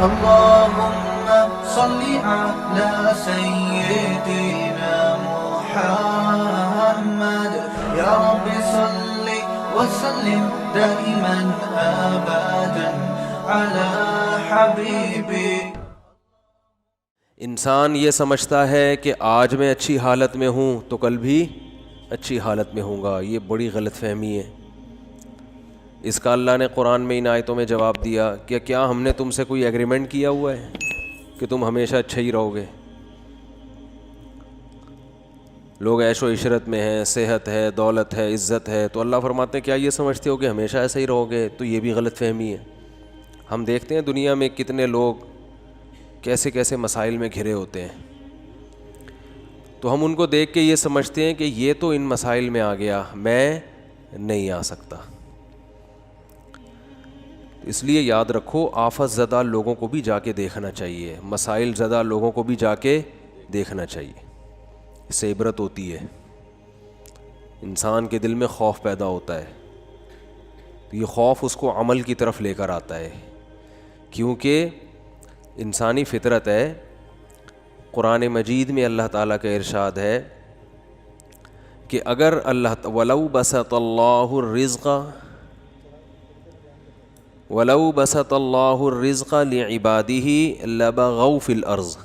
اللهم صل على سيدنا محمد يا رب صل وسلم دائما ابدا على حبيبي. انسان یہ سمجھتا ہے کہ آج میں اچھی حالت میں ہوں تو کل بھی اچھی حالت میں ہوں گا. یہ بڑی غلط فہمی ہے. اس کا اللہ نے قرآن میں ان آیتوں میں جواب دیا کہ کیا ہم نے تم سے کوئی ایگریمنٹ کیا ہوا ہے کہ تم ہمیشہ اچھے ہی رہو گے؟ لوگ عیش و عشرت میں ہیں، صحت ہے، دولت ہے، عزت ہے، تو اللہ فرماتے ہیں کیا یہ سمجھتے ہو کہ ہمیشہ ایسے ہی رہو گے؟ تو یہ بھی غلط فہمی ہے. ہم دیکھتے ہیں دنیا میں کتنے لوگ کیسے کیسے مسائل میں گھرے ہوتے ہیں، تو ہم ان کو دیکھ کے یہ سمجھتے ہیں کہ یہ تو ان مسائل میں آ گیا، میں نہیں آ سکتا. اس لیے یاد رکھو آفت زدہ لوگوں کو بھی جا کے دیکھنا چاہیے، مسائل زدہ لوگوں کو بھی جا کے دیکھنا چاہیے. اس سے عبرت ہوتی ہے، انسان کے دل میں خوف پیدا ہوتا ہے. یہ خوف اس کو عمل کی طرف لے کر آتا ہے، کیونکہ انسانی فطرت ہے. قرآن مجید میں اللہ تعالیٰ کا ارشاد ہے کہ اگر اللہ وَلَوْ بَسَطَ اللَّهُ الرِّزْقَ لِعِبَادِهِ لَبَغَوْا فِي الْأَرْضِ،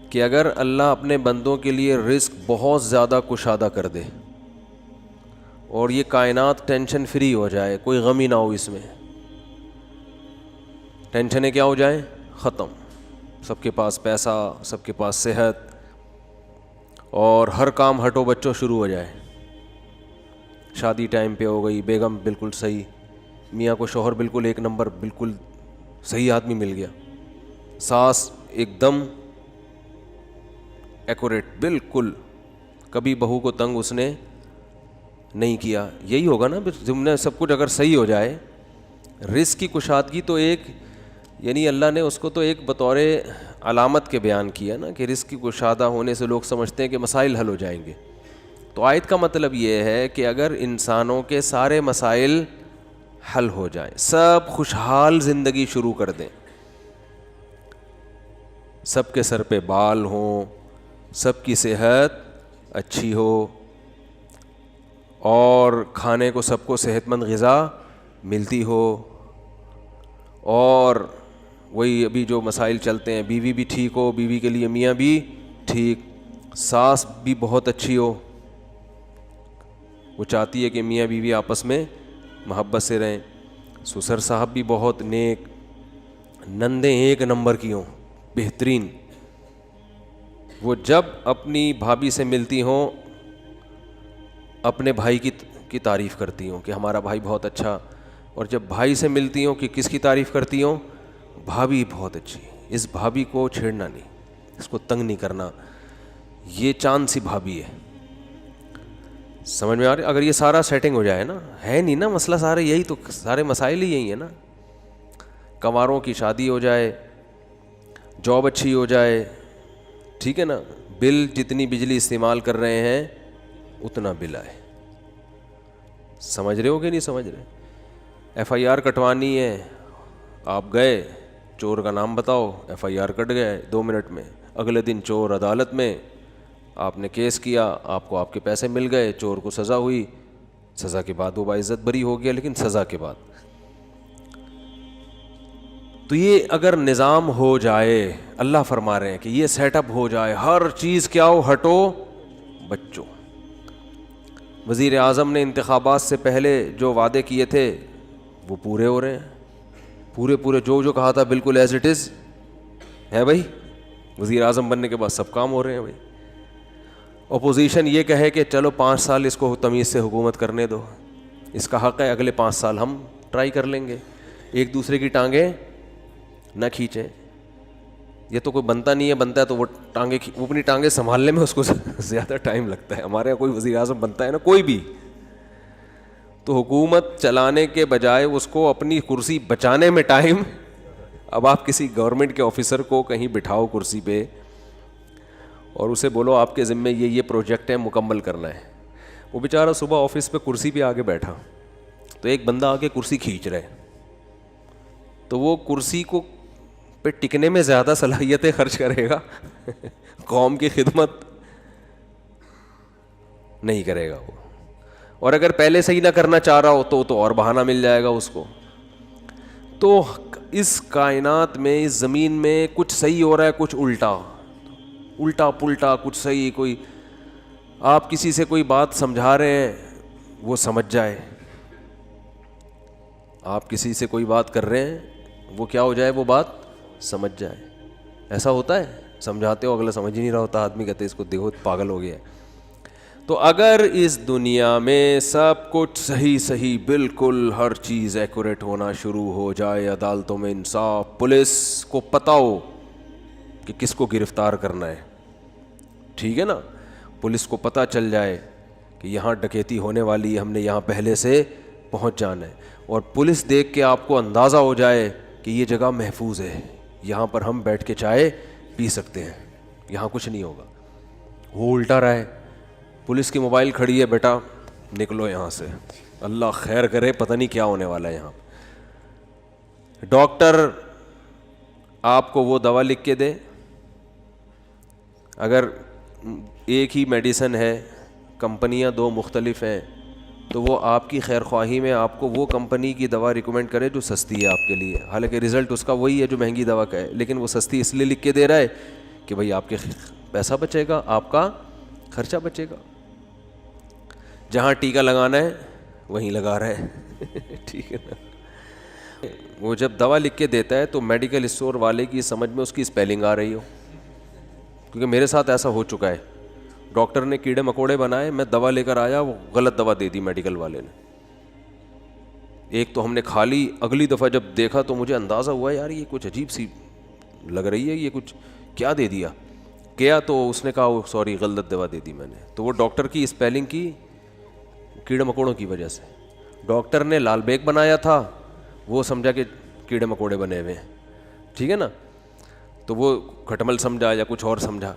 کہ اگر اللہ اپنے بندوں کے لیے رزق بہت زیادہ کشادہ کر دے اور یہ کائنات ٹینشن فری ہو جائے، کوئی غم ہی نہ ہو، اس میں ٹینشنیں کیا ہو جائیں؟ ختم. سب کے پاس پیسہ، سب کے پاس صحت، اور ہر کام ہٹو بچوں شروع ہو جائے. شادی ٹائم پہ ہو گئی، بیگم بالکل صحیح، میاں کو شوہر بالکل ایک نمبر، بالکل صحیح آدمی مل گیا، ساس ایک دم ایکوریٹ، بالکل کبھی بہو کو تنگ اس نے نہیں کیا. یہی ہوگا نا تم نے سب کچھ اگر صحیح ہو جائے. رزق کی کشادگی تو ایک، یعنی اللہ نے اس کو تو ایک بطور علامت کے بیان کیا نا کہ رزق کی کشادہ ہونے سے لوگ سمجھتے ہیں کہ مسائل حل ہو جائیں گے. تو آیت کا مطلب یہ ہے کہ اگر انسانوں کے سارے مسائل حل ہو جائیں، سب خوشحال زندگی شروع کر دیں، سب کے سر پہ بال ہوں، سب کی صحت اچھی ہو، اور کھانے کو سب کو صحت مند غذا ملتی ہو، اور وہی ابھی جو مسائل چلتے ہیں، بیوی بھی ٹھیک ہو، بیوی کے لیے میاں بھی ٹھیک، ساس بھی بہت اچھی ہو، وہ چاہتی ہے کہ میاں بیوی آپس میں محبت سے رہیں، سسر صاحب بھی بہت نیک، نندیں ایک نمبر کی ہوں، بہترین. وہ جب اپنی بھابھی سے ملتی ہوں اپنے بھائی کی تعریف کرتی ہوں کہ ہمارا بھائی بہت اچھا، اور جب بھائی سے ملتی ہوں کہ کس کی تعریف کرتی ہوں؟ بھابھی بہت اچھی، اس بھابھی کو چھیڑنا نہیں، اس کو تنگ نہیں کرنا، یہ چاند سی بھابھی ہے. سمجھ میں آ رہی؟ اگر یہ سارا سیٹنگ ہو جائے نا، ہے نہیں نا مسئلہ سارے، یہی تو سارے مسائل ہی یہی ہیں نا. کنواروں کی شادی ہو جائے، جاب اچھی ہو جائے، ٹھیک ہے نا، بل جتنی بجلی استعمال کر رہے ہیں اتنا بل آئے. سمجھ رہے ہو کہ نہیں سمجھ رہے؟ ایف آئی آر کٹوانی ہے، آپ گئے، چور کا نام بتاؤ، ایف آئی آر کٹ گئے 2 منٹ میں. اگلے دن چور عدالت میں، آپ نے کیس کیا، آپ کو آپ کے پیسے مل گئے، چور کو سزا ہوئی، سزا کے بعد وہ باعزت بری ہو گیا، لیکن سزا کے بعد. تو یہ اگر نظام ہو جائے، اللہ فرما رہے ہیں کہ یہ سیٹ اپ ہو جائے، ہر چیز کیا ہو، ہٹو بچوں. وزیر اعظم نے انتخابات سے پہلے جو وعدے کیے تھے وہ پورے ہو رہے ہیں، پورے جو کہا تھا بالکل ایز اٹ از ہے بھائی. وزیر اعظم بننے کے بعد سب کام ہو رہے ہیں بھائی. اپوزیشن یہ کہے کہ چلو 5 سال اس کو تمیز سے حکومت کرنے دو، اس کا حق ہے، اگلے 5 سال ہم ٹرائی کر لیں گے. ایک دوسرے کی ٹانگیں نہ کھینچیں. یہ تو کوئی بنتا نہیں ہے، بنتا ہے تو وہ اپنی ٹانگیں سنبھالنے میں اس کو زیادہ ٹائم لگتا ہے. ہمارے یہاں کوئی وزیر اعظم بنتا ہے نا، کوئی بھی، تو حکومت چلانے کے بجائے اس کو اپنی کرسی بچانے میں ٹائم. اب آپ کسی گورنمنٹ کے آفیسر کو کہیں بٹھاؤ کرسی پہ اور اسے بولو آپ کے ذمے یہ پروجیکٹ ہے، مکمل کرنا ہے. وہ بیچارہ صبح آفس پہ کرسی پہ آگے بیٹھا تو ایک بندہ آ کے کرسی کھینچ رہا ہے، تو وہ کرسی کو پہ ٹکنے میں زیادہ صلاحیتیں خرچ کرے گا قوم کی خدمت نہیں کرے گا وہ. اور اگر پہلے سے ہی نہ کرنا چاہ رہا ہو تو اور بہانہ مل جائے گا اس کو. تو اس کائنات میں, اس زمین میں کچھ صحیح ہو رہا ہے, کچھ الٹا پلٹا, کچھ صحیح. کوئی آپ کسی سے کوئی بات سمجھا رہے ہیں وہ سمجھ جائے, آپ کسی سے کوئی بات کر رہے ہیں وہ کیا ہو جائے, وہ بات سمجھ جائے. ایسا ہوتا ہے, سمجھاتے ہو اگلا سمجھ ہی نہیں رہا ہوتا, آدمی کہتے ہیں اس کو دیکھو پاگل ہو گیا ہے. تو اگر اس دنیا میں سب کچھ صحیح بالکل ہر چیز ایکوریٹ ہونا شروع ہو جائے, عدالتوں میں انصاف, پولیس کو پتہ ہو کہ کس کو گرفتار کرنا ہے, ٹھیک ہے نا, پولیس کو پتہ چل جائے کہ یہاں ڈکیتی ہونے والی ہے, ہم نے یہاں پہلے سے پہنچ جانا ہے, اور پولیس دیکھ کے آپ کو اندازہ ہو جائے کہ یہ جگہ محفوظ ہے, یہاں پر ہم بیٹھ کے چائے پی سکتے ہیں, یہاں کچھ نہیں ہوگا. وہ الٹا رہا ہے, پولیس کی موبائل کھڑی ہے, بیٹا نکلو یہاں سے, اللہ خیر کرے, پتہ نہیں کیا ہونے والا ہے یہاں. ڈاکٹر آپ کو وہ دوا لکھ کے دے, اگر ایک ہی میڈیسن ہے, کمپنیاں 2 مختلف ہیں, تو وہ آپ کی خیر خواہی میں آپ کو وہ کمپنی کی دوا ریکمینڈ کرے جو سستی ہے آپ کے لیے, حالانکہ رزلٹ اس کا وہی ہے جو مہنگی دوا کا ہے, لیکن وہ سستی اس لیے لکھ کے دے رہا ہے کہ بھائی آپ کے پیسہ بچے گا, آپ کا خرچہ بچے گا. جہاں ٹیکا لگانا ہے وہیں لگا رہا ہے ٹھیک ہے نا. وہ جب دوا لکھ کے دیتا ہے تو میڈیکل اسٹور والے کی سمجھ میں اس کی اسپیلنگ آ رہی ہو, کیونکہ میرے ساتھ ایسا ہو چکا ہے. ڈاکٹر نے کیڑے مکوڑے بنائے, میں دوا لے کر آیا, وہ غلط دوا دے دی میڈیکل والے نے. ایک تو ہم نے کھا لی, اگلی دفعہ جب دیکھا تو مجھے اندازہ ہوا یار یہ کچھ عجیب سی لگ رہی ہے, یہ کچھ کیا دے دیا کیا, تو اس نے کہا سوری غلط دوا دے دی میں نے. تو وہ ڈاکٹر کی اسپیلنگ کی کیڑے مکوڑوں کی وجہ سے. ڈاکٹر نے لال بیگ بنایا تھا, وہ سمجھا کہ کیڑے مکوڑے بنے ہوئے ہیں, ٹھیک ہے نا, تو وہ کھٹمل سمجھا یا کچھ اور سمجھا.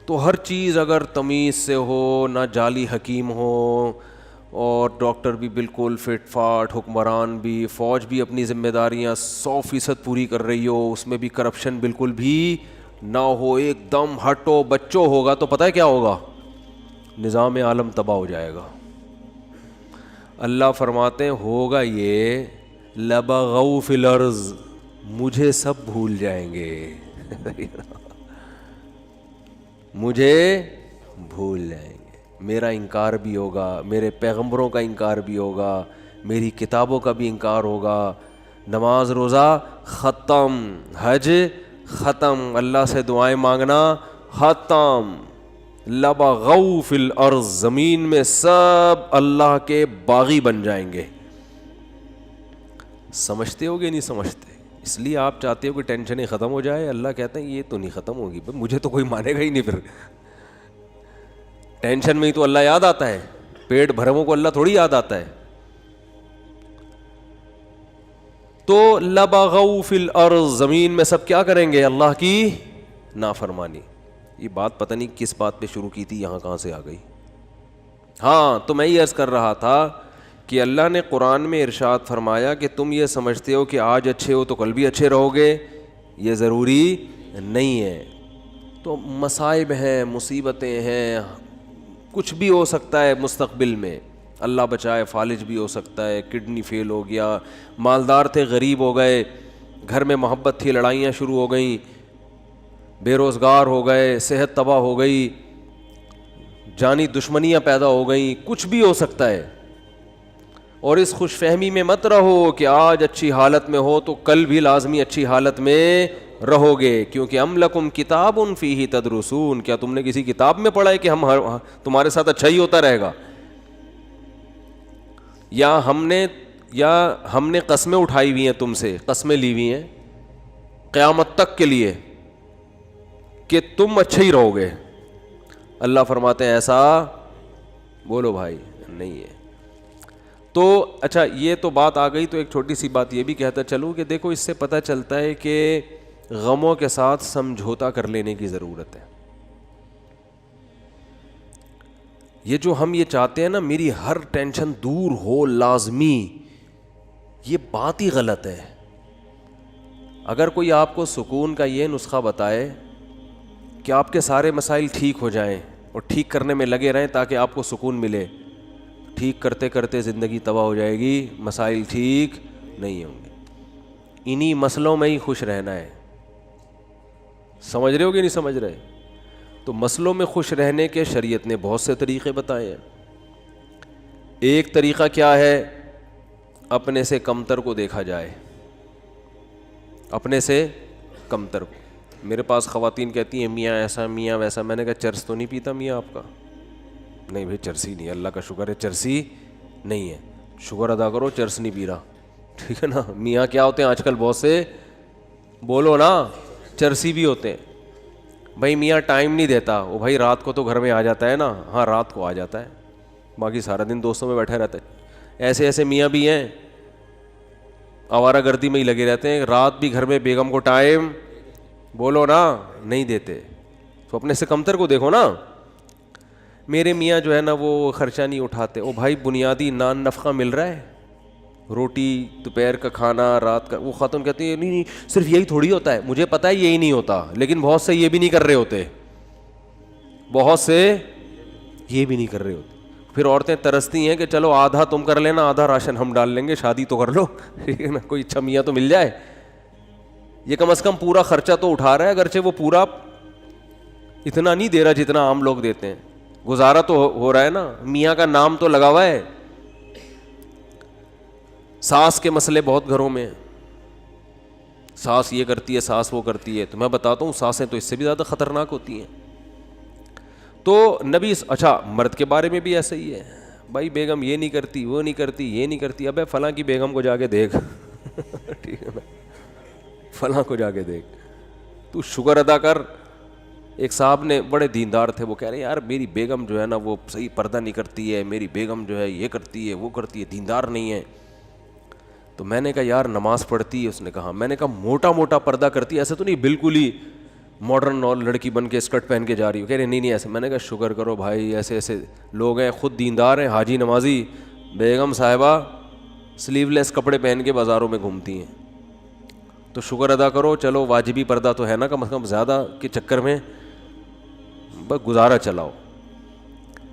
تو ہر چیز اگر تمیز سے ہو, نہ جعلی حکیم ہو, اور ڈاکٹر بھی بالکل فٹ فاٹ, حکمران بھی, فوج بھی اپنی ذمہ داریاں 100% پوری کر رہی ہو, اس میں بھی کرپشن بالکل بھی نہ ہو, ایک دم ہٹو بچو ہوگا, تو پتہ ہے کیا ہوگا, نظام عالم تباہ ہو جائے گا. اللہ فرماتے ہیں ہوگا یہ, لبغوا فی الارض, مجھے سب بھول جائیں گے مجھے بھول جائیں گے, میرا انکار بھی ہوگا, میرے پیغمبروں کا انکار بھی ہوگا, میری کتابوں کا بھی انکار ہوگا. نماز روزہ ختم, حج ختم, اللہ سے دعائیں مانگنا ختم. لبغوا فی الارض, زمین میں سب اللہ کے باغی بن جائیں گے. سمجھتے ہو گے نہیں سمجھتے, اس لیے آپ چاہتے ہو کہ ٹینشنیں ختم ہو جائے, اللہ کہتے ہیں یہ تو نہیں ختم ہوگی, مجھے تو کوئی مانے گا ہی نہیں. پھر ٹینشن میں ہی تو اللہ یاد آتا ہے, پیٹ بھرموں کو اللہ تھوڑی یاد آتا ہے. تو لبغوا فی الارض, زمین میں سب کیا کریں گے, اللہ کی نافرمانی. یہ بات پتہ نہیں کس بات پہ شروع کی تھی, یہاں کہاں سے آ گئی. ہاں, تو میں یہ عرض کر رہا تھا کہ اللہ نے قرآن میں ارشاد فرمایا کہ تم یہ سمجھتے ہو کہ آج اچھے ہو تو کل بھی اچھے رہو گے, یہ ضروری نہیں ہے. تو مصائب ہیں, مصیبتیں ہیں, کچھ بھی ہو سکتا ہے مستقبل میں, اللہ بچائے, فالج بھی ہو سکتا ہے, کڈنی فیل ہو گیا, مالدار تھے غریب ہو گئے, گھر میں محبت تھی لڑائیاں شروع ہو گئیں, بے روزگار ہو گئے, صحت تباہ ہو گئی, جانی دشمنیاں پیدا ہو گئیں, کچھ بھی ہو سکتا ہے. اور اس خوش فہمی میں مت رہو کہ آج اچھی حالت میں ہو تو کل بھی لازمی اچھی حالت میں رہو گے, کیونکہ ام لکم کتاب فیہ تدرسون, کیا تم نے کسی کتاب میں پڑھا ہے کہ تمہارے ساتھ اچھا ہی ہوتا رہے گا, یا ہم نے قسمیں اٹھائی ہوئی ہیں تم سے, قسمیں لی ہوئی ہیں قیامت تک کے لیے کہ تم اچھے ہی رہو گے. اللہ فرماتے ہیں ایسا بولو بھائی نہیں ہے. تو اچھا یہ تو بات آ گئی, تو ایک چھوٹی سی بات یہ بھی کہتا چلوں کہ دیکھو اس سے پتہ چلتا ہے کہ غموں کے ساتھ سمجھوتا کر لینے کی ضرورت ہے. یہ جو ہم یہ چاہتے ہیں نا میری ہر ٹینشن دور ہو لازمی, یہ بات ہی غلط ہے. اگر کوئی آپ کو سکون کا یہ نسخہ بتائے کہ آپ کے سارے مسائل ٹھیک ہو جائیں اور ٹھیک کرنے میں لگے رہیں تاکہ آپ کو سکون ملے، ٹھیک کرتے کرتے زندگی تباہ ہو جائے گی، مسائل ٹھیک نہیں ہوں گے۔ انہی مسئلوں میں ہی خوش رہنا ہے۔ سمجھ رہے ہو کہ نہیں سمجھ رہے؟ تو مسئلوں میں خوش رہنے کے شریعت نے بہت سے طریقے بتائے ہیں۔ ایک طریقہ کیا ہے؟ اپنے سے کمتر کو دیکھا جائے، اپنے سے کمتر کو۔ میرے پاس خواتین کہتی ہیں میاں ایسا میاں ویسا، میں نے کہا چرس تو نہیں پیتا میاں آپ کا؟ نہیں بھائی چرسی نہیں، اللہ کا شکر ہے چرسی نہیں ہے، شکر ادا کرو چرس نہیں پی رہا، ٹھیک ہے نا۔ میاں کیا ہوتے ہیں آج کل بہت سے، بولو نا، چرسی بھی ہوتے ہیں۔ بھائی میاں ٹائم نہیں دیتا، وہ بھائی رات کو تو گھر میں آ جاتا ہے نا، ہاں رات کو آ جاتا ہے، باقی سارا دن دوستوں میں بیٹھا رہتا ہے۔ ایسے ایسے میاں بھی ہیں آوارہ گردی میں ہی لگے رہتے ہیں، رات بھی گھر میں بیگم کو ٹائم، بولو نا، نہیں دیتے۔ تو اپنے سے کمتر کو دیکھو نا۔ میرے میاں جو ہے نا وہ خرچہ نہیں اٹھاتے، او بھائی بنیادی نان نفقہ مل رہا ہے، روٹی، دوپہر کا کھانا، رات کا۔ وہ خاتون کہتی ہے نہیں نہیں صرف یہی تھوڑی ہوتا ہے، مجھے پتہ ہے یہی نہیں ہوتا، لیکن بہت سے یہ بھی نہیں کر رہے ہوتے، بہت سے یہ بھی نہیں کر رہے ہوتے۔ پھر عورتیں ترستی ہیں کہ چلو آدھا تم کر لینا، آدھا راشن ہم ڈال لیں گے، شادی تو کر لو، ٹھیک ہے نا، کوئی اچھا میاں تو مل جائے۔ یہ کم از کم پورا خرچہ تو اٹھا رہا ہے، اگرچہ وہ پورا اتنا نہیں دے رہا جتنا عام لوگ دیتے ہیں، گزارا تو ہو رہا ہے نا، میاں کا نام تو لگا ہوا ہے۔ ساس کے مسئلے بہت گھروں میں، ساس یہ کرتی ہے، ساس وہ کرتی ہے، تو میں بتاتا ہوں ساسیں تو اس سے بھی زیادہ خطرناک ہوتی ہیں۔ تو نبی، اچھا مرد کے بارے میں بھی ایسا ہی ہے، بھائی بیگم یہ نہیں کرتی، وہ نہیں کرتی، یہ نہیں کرتی، ابے فلاں کی بیگم کو جا کے دیکھ، ٹھیک ہے نا، فلاں کو جا کے دیکھ، تو شکر ادا کر۔ ایک صاحب نے، بڑے دیندار تھے، وہ کہہ رہے ہیں یار میری بیگم جو ہے نا وہ صحیح پردہ نہیں کرتی ہے، میری بیگم جو ہے یہ کرتی ہے وہ کرتی ہے، دیندار نہیں ہے۔ تو میں نے کہا یار نماز پڑھتی ہے؟ اس نے کہا، میں نے کہا موٹا موٹا پردہ کرتی ہے، ایسا تو نہیں بالکل ہی ماڈرن اور لڑکی بن کے اسکرٹ پہن کے جا رہی ہو؟ کہہ رہے نہیں نہیں ایسے۔ میں نے کہا شکر کرو بھائی، ایسے ایسے لوگ ہیں، خود دیندار ہیں، حاجی نمازی، بیگم صاحبہ سلیو لیس کپڑے پہن کے بازاروں میں گھومتی ہیں، تو شکر ادا کرو، چلو واجبی پردہ تو ہے نا کم از کم، زیادہ کے چکر میں بس گزارا چلاؤ،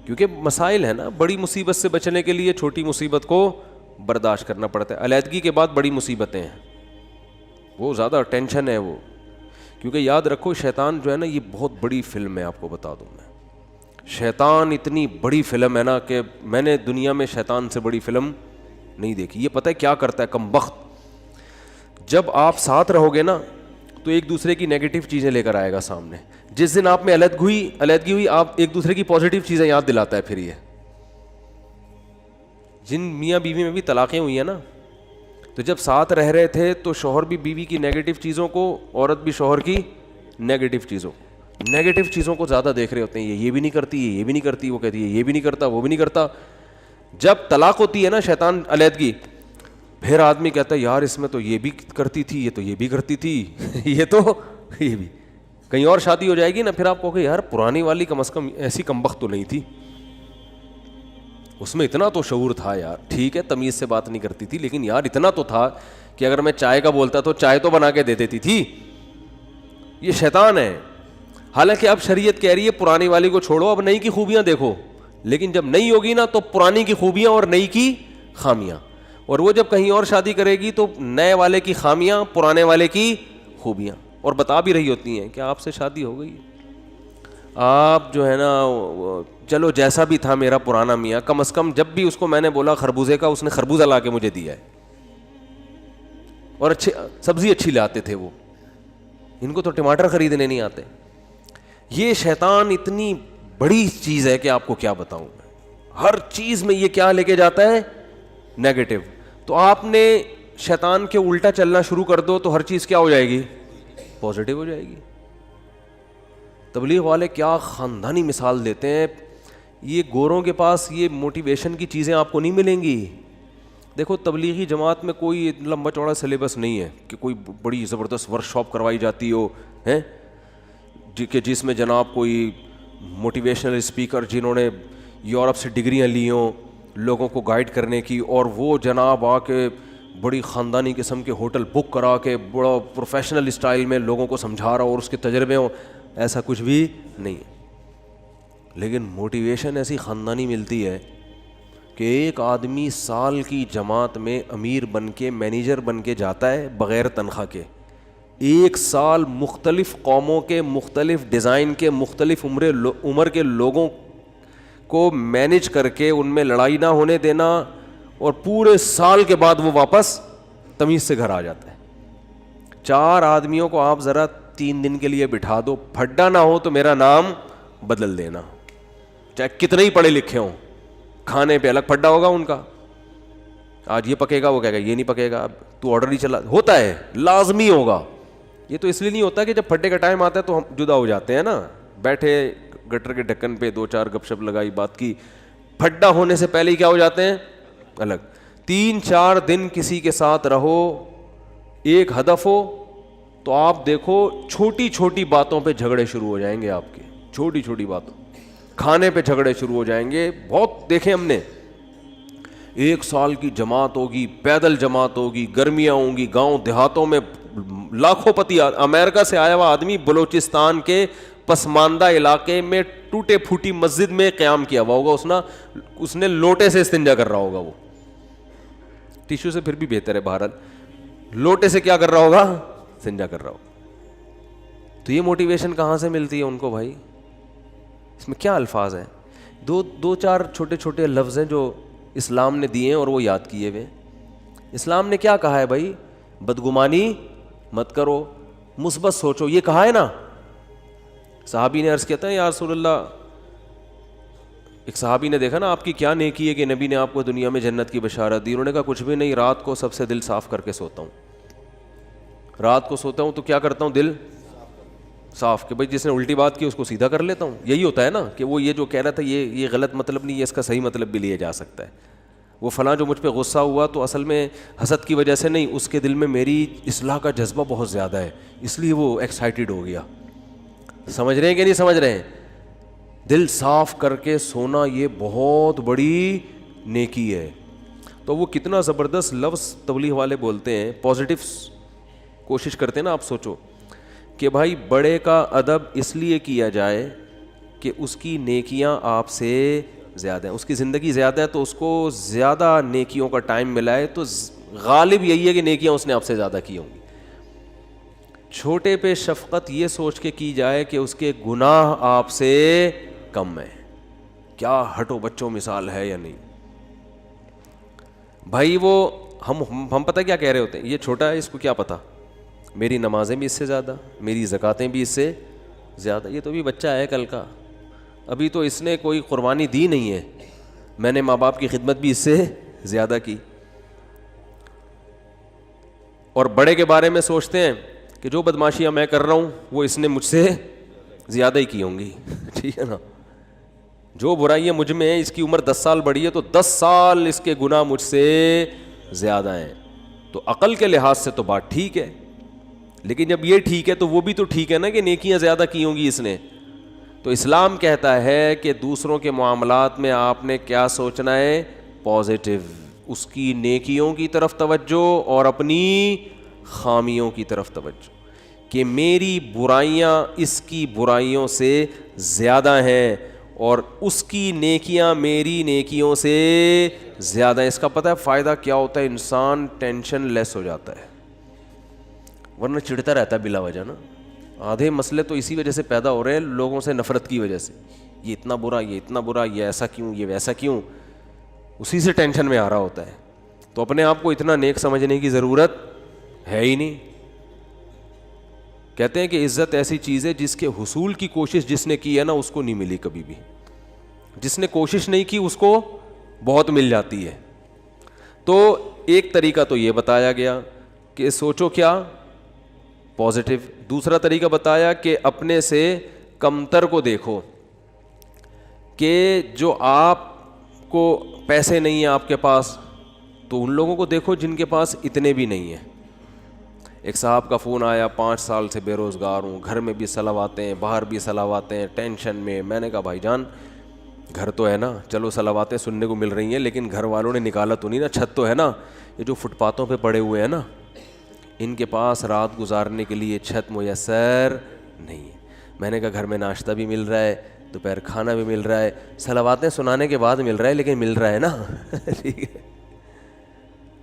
کیونکہ مسائل ہے نا، بڑی مصیبت سے بچنے کے لیے چھوٹی مصیبت کو برداشت کرنا پڑتا ہے۔ علیحدگی کے بعد بڑی مصیبتیں ہیں، وہ زیادہ ٹینشن ہے وہ، کیونکہ یاد رکھو شیطان جو ہے نا یہ بہت بڑی فلم ہے، آپ کو بتا دوں میں، شیطان اتنی بڑی فلم ہے نا کہ میں نے دنیا میں شیطان سے بڑی فلم نہیں دیکھی۔ یہ پتہ ہے کیا کرتا ہے کم بخت، جب آپ ساتھ رہو گے نا تو ایک دوسرے کی نیگیٹو چیزیں لے کر آئے گا سامنے، جس دن آپ میں علیحدگی ہوئی آپ ایک دوسرے کی پازیٹیو چیزیں یاد دلاتا ہے۔ پھر یہ جن میاں بیوی میں بھی طلاقیں ہوئی ہیں نا، تو جب ساتھ رہ رہے تھے تو شوہر بھی بیوی کی نیگیٹو چیزوں کو، عورت بھی شوہر کی نیگیٹو چیزوں کو زیادہ دیکھ رہے ہوتے ہیں، یہ بھی نہیں کرتی، یہ بھی نہیں کرتی، وہ کہتی ہے یہ بھی نہیں کرتا، وہ بھی نہیں کرتا۔ جب طلاق ہوتی ہے نا شیطان علیحدگی، پھر آدمی کہتا ہے یار اس میں تو یہ بھی کرتی تھی، یہ تو یہ بھی کرتی تھی، یہ تو یہ بھی، کہیں اور شادی ہو جائے گی نا پھر آپ کہو گے یار پرانی والی کم از کم ایسی کمبخت تو نہیں تھی، اس میں اتنا تو شعور تھا یار، ٹھیک ہے تمیز سے بات نہیں کرتی تھی لیکن یار اتنا تو تھا کہ اگر میں چائے کا بولتا تو چائے تو بنا کے دے دیتی تھی۔ یہ شیطان ہے۔ حالانکہ اب شریعت کہہ رہی ہے پرانی والی کو چھوڑو، اب نئی کی خوبیاں دیکھو، لیکن جب نئی ہوگی نا تو پرانی کی خوبیاں اور نئی کی خامیاں، اور وہ جب کہیں اور شادی کرے گی تو نئے والے کی خامیاں، پرانے والے کی خوبیاں، اور بتا بھی رہی ہوتی ہیں کہ آپ سے شادی ہو گئی، آپ جو ہے نا چلو جیسا بھی تھا میرا پرانا میاں، کم از کم جب بھی اس کو میں نے بولا خربوزے کا، اس نے خربوزہ لا کے مجھے دیا ہے، اور اچھی سبزی اچھی لاتے تھے وہ، ان کو تو ٹماٹر خریدنے نہیں آتے۔ یہ شیطان اتنی بڑی چیز ہے کہ آپ کو کیا بتاؤں میں، ہر چیز میں یہ کیا لے کے جاتا ہے، نیگیٹو۔ تو آپ نے شیطان کے الٹا چلنا شروع کر دو تو ہر چیز کیا ہو جائے گی، پازیٹیو ہو جائے گی۔ تبلیغ والے کیا خاندانی مثال دیتے ہیں، یہ گوروں کے پاس یہ موٹیویشن کی چیزیں آپ کو نہیں ملیں گی۔ دیکھو تبلیغی جماعت میں کوئی لمبا چوڑا سلیبس نہیں ہے کہ کوئی بڑی زبردست ورک شاپ کروائی جاتی ہو ہیں کہ جس میں جناب کوئی موٹیویشنل اسپیکر جنہوں نے یورپ سے ڈگریاں لی ہوں لوگوں کو گائیڈ کرنے کی، اور وہ جناب آ کے بڑی خاندانی قسم کے ہوٹل بک کرا کے بڑا پروفیشنل اسٹائل میں لوگوں کو سمجھا رہا ہو اور اس کے تجربے ہوں, ایسا کچھ بھی نہیں ہے. لیکن موٹیویشن ایسی خاندانی ملتی ہے کہ ایک آدمی سال کی جماعت میں امیر بن کے مینیجر بن کے جاتا ہے بغیر تنخواہ کے. ایک سال مختلف قوموں کے, مختلف ڈیزائن کے, مختلف عمر کے لوگوں کو مینیج کر کے ان میں لڑائی نہ ہونے دینا, اور پورے سال کے بعد وہ واپس تمیز سے گھر آ جاتا ہے. 4 آدمیوں کو آپ ذرا 3 دن کے لیے بٹھا دو, پھڈا نہ ہو تو میرا نام بدل دینا, چاہے کتنے ہی پڑھے لکھے ہوں, کھانے پہ الگ پھڈا ہوگا ان کا. آج یہ پکے گا, وہ کہے گا یہ نہیں پکے گا, اب تو آرڈر ہی چلا, ہوتا ہے لازمی ہوگا. یہ تو اس لیے نہیں ہوتا کہ جب پھڈے کا ٹائم آتا ہے تو ہم جدا ہو جاتے ہیں نا, بیٹھے گٹر کے ڈھکن پہ 2-4 گپ شپ لگائی, بات کی. پھڈا ہونے سے پہلے ہی کیا ہو جاتے ہیں, الگ. 3-4 دن کسی کے ساتھ رہو, ایک ہدف ہو, تو آپ دیکھو چھوٹی چھوٹی باتوں پہ جھگڑے شروع ہو جائیں گے آپ کے, چھوٹی چھوٹی باتوں, کھانے پہ جھگڑے شروع ہو جائیں گے. بہت دیکھیں ہم نے, 1 سال کی جماعت ہوگی, پیدل جماعت ہوگی, گرمیاں ہوں گی, گاؤں دیہاتوں میں لاکھوں پتی. امریکہ سے آیا ہوا آدمی بلوچستان کے پسماندہ علاقے میں ٹوٹے پھوٹی مسجد میں قیام کیا ہوا ہوگا, اس نے لوٹے سے استنجا کر رہا ہوگا, وہ ٹیشو سے پھر بھی بہتر ہے, بہرحال لوٹے سے کیا کر رہا ہوگا, استنجا کر رہا ہوگا. تو یہ موٹیویشن کہاں سے ملتی ہے ان کو بھائی؟ اس میں کیا الفاظ ہیں؟ 2-4 چھوٹے چھوٹے لفظ ہیں جو اسلام نے دیے ہیں اور وہ یاد کیے ہوئے. اسلام نے کیا کہا ہے بھائی؟ بدگمانی مت کرو, مثبت سوچو, یہ کہا ہے نا. صحابی نے عرض کیا تھا یا رسول اللہ, ایک صحابی نے دیکھا نا آپ کی کیا نیکی ہے کہ نبی نے آپ کو دنیا میں جنت کی بشارت دی. انہوں نے کہا کچھ بھی نہیں, رات کو سب سے دل صاف کر کے سوتا ہوں. رات کو سوتا ہوں تو کیا کرتا ہوں, دل صاف, کہ بھائی جس نے الٹی بات کی اس کو سیدھا کر لیتا ہوں. یہی ہوتا ہے نا کہ وہ یہ جو کہہ رہا تھا یہ غلط مطلب نہیں ہے, اس کا صحیح مطلب بھی لیا جا سکتا ہے. وہ فلاں جو مجھ پہ غصہ ہوا تو اصل میں حسد کی وجہ سے نہیں, اس کے دل میں میری اصلاح کا جذبہ بہت زیادہ ہے, اس لیے وہ ایکسائٹیڈ ہو گیا. سمجھ رہے ہیں کہ نہیں سمجھ رہے ہیں؟ دل صاف کر کے سونا یہ بہت بڑی نیکی ہے. تو وہ کتنا زبردست لفظ تبلیغ والے بولتے ہیں, پازیٹیو کوشش کرتے ہیں نا. آپ سوچو کہ بھائی بڑے کا ادب اس لیے کیا جائے کہ اس کی نیکیاں آپ سے زیادہ ہیں, اس کی زندگی زیادہ ہے تو اس کو زیادہ نیکیوں کا ٹائم ملا ہے, تو غالب یہی ہے کہ نیکیاں اس نے آپ سے زیادہ کی ہوں گی. چھوٹے پہ شفقت یہ سوچ کے کی جائے کہ اس کے گناہ آپ سے کم ہیں. کیا ہٹو بچوں مثال ہے یا نہیں بھائی؟ وہ ہم پتہ کیا کہہ رہے ہوتے ہیں, یہ چھوٹا ہے اس کو کیا پتہ, میری نمازیں بھی اس سے زیادہ, میری زکاتیں بھی اس سے زیادہ. یہ تو بھی بچہ ہے کل کا, ابھی تو اس نے کوئی قربانی دی نہیں ہے, میں نے ماں باپ کی خدمت بھی اس سے زیادہ کی. اور بڑے کے بارے میں سوچتے ہیں کہ جو بدماشیاں میں کر رہا ہوں وہ اس نے مجھ سے زیادہ ہی کی ہوں گی. ٹھیک ہے نا, جو برائیاں مجھ میں ہیں, اس کی عمر 10 سال بڑی ہے تو 10 سال اس کے گناہ مجھ سے زیادہ ہیں. تو عقل کے لحاظ سے تو بات ٹھیک ہے, لیکن جب یہ ٹھیک ہے تو وہ بھی تو ٹھیک ہے نا کہ نیکیاں زیادہ کی ہوں گی اس نے. تو اسلام کہتا ہے کہ دوسروں کے معاملات میں آپ نے کیا سوچنا ہے, پازیٹیو, اس کی نیکیوں کی طرف توجہ اور اپنی خامیوں کی طرف توجہ, کہ میری برائیاں اس کی برائیوں سے زیادہ ہیں اور اس کی نیکیاں میری نیکیوں سے زیادہ ہیں. اس کا پتہ ہے فائدہ کیا ہوتا ہے؟ انسان ٹینشن لیس ہو جاتا ہے, ورنہ چڑھتا رہتا ہے بلا وجہ نا. آدھے مسئلے تو اسی وجہ سے پیدا ہو رہے ہیں, لوگوں سے نفرت کی وجہ سے. یہ اتنا برا, یہ اتنا برا, یہ ایسا کیوں, یہ ویسا کیوں, اسی سے ٹینشن میں آ رہا ہوتا ہے. تو اپنے آپ کو اتنا نیک سمجھنے کی ضرورت ہے ہی نہیں. کہتے ہیں کہ عزت ایسی چیز ہے جس کے حصول کی کوشش جس نے کی ہے نا اس کو نہیں ملی کبھی بھی, جس نے کوشش نہیں کی اس کو بہت مل جاتی ہے. تو ایک طریقہ تو یہ بتایا گیا کہ سوچو کیا, پازیٹیو. دوسرا طریقہ بتایا کہ اپنے سے کمتر کو دیکھو, کہ جو آپ کو پیسے نہیں ہیں آپ کے پاس تو ان لوگوں کو دیکھو جن کے پاس اتنے بھی نہیں ہیں. ایک صاحب کا فون آیا, 5 سال سے بے روزگار ہوں, گھر میں بھی سلاواتے ہیں, باہر بھی سلاواتے ہیں, ٹینشن میں. میں نے کہا بھائی جان گھر تو ہے نا, چلو صلواتیں سننے کو مل رہی ہیں, لیکن گھر والوں نے نکالا تو نہیں نا, چھت تو ہے نا. یہ جو فٹ پاتھوں پہ پڑے ہوئے ہیں نا, ان کے پاس رات گزارنے کے لیے چھت میسر نہیں ہے. میں نے کہا گھر میں ناشتہ بھی مل رہا ہے, دوپہر کھانا بھی مل رہا ہے, صلواتیں سنانے کے بعد مل رہا ہے, لیکن مل رہا ہے نا. ٹھیک ہے,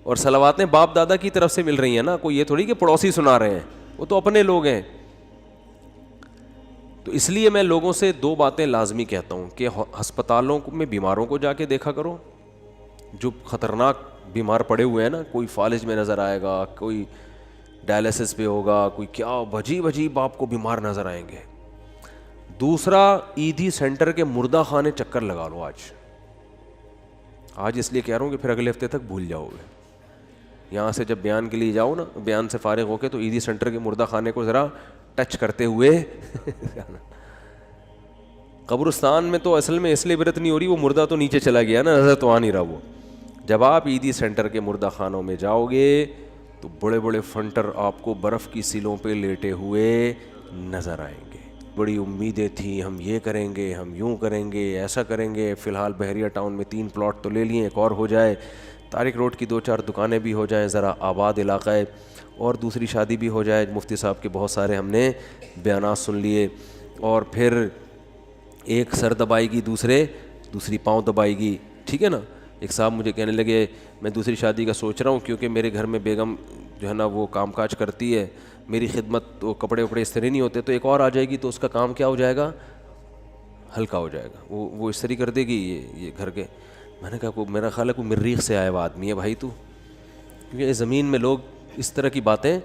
اور صلواتیں باپ دادا کی طرف سے مل رہی ہیں نا, کوئی یہ تھوڑی کہ پڑوسی سنا رہے ہیں, وہ تو اپنے لوگ ہیں. تو اس لیے میں لوگوں سے دو باتیں لازمی کہتا ہوں کہ ہسپتالوں میں بیماروں کو جا کے دیکھا کرو, جو خطرناک بیمار پڑے ہوئے ہیں نا, کوئی فالج میں نظر آئے گا, کوئی ڈائلسس پہ ہوگا, کوئی کیا عجیب عجیب آپ کو بیمار نظر آئیں گے. دوسرا, عیدی سینٹر کے مردہ خانے چکر لگا لو آج اس لیے کہہ رہا ہوں کہ پھر اگلے ہفتے تک بھول جاؤ گے. یہاں سے جب بیان کے لیے جاؤ نا, بیان سے فارغ ہو کے, تو عیدی سینٹر کے مردہ خانے کو ذرا ٹچ کرتے ہوئے. قبرستان میں تو اصل میں اس لیے عبرت نہیں ہو رہی, وہ مردہ تو نیچے چلا گیا نا, نظر تو آ نہیں رہا وہ. جب آپ عیدی سینٹر کے مردہ خانوں میں جاؤ گے تو بڑے بڑے فنٹر آپ کو برف کی سیلوں پہ لیٹے ہوئے نظر آئیں گے. بڑی امیدیں تھیں, ہم یہ کریں گے, ہم یوں کریں گے, ایسا کریں گے. فی الحال بحریہ ٹاؤن میں 3 پلاٹ تو لے لیے, ایک اور ہو جائے, طارق روڈ کی 2-4 دکانیں بھی ہو جائیں, ذرا آباد علاقہ ہے, اور دوسری شادی بھی ہو جائے. مفتی صاحب کے بہت سارے ہم نے بیانات سن لیے, اور پھر ایک سر دبائے گی, دوسری پاؤں دبائے گی. ٹھیک ہے نا. ایک صاحب مجھے کہنے لگے میں دوسری شادی کا سوچ رہا ہوں, کیونکہ میرے گھر میں بیگم جو ہے نا وہ کام کاج کرتی ہے, میری خدمت, تو کپڑے وپڑے استری نہیں ہوتے, تو ایک اور آ جائے گی تو اس کا کام کیا ہو جائے گا, ہلکا ہو جائے گا, وہ استری کر دے گی یہ گھر کے. میں نے کہا میرا خیال ہے کوئی مریخ سے آیا ہوا آدمی ہے بھائی تو, کیونکہ اس زمین میں لوگ اس طرح کی باتیں,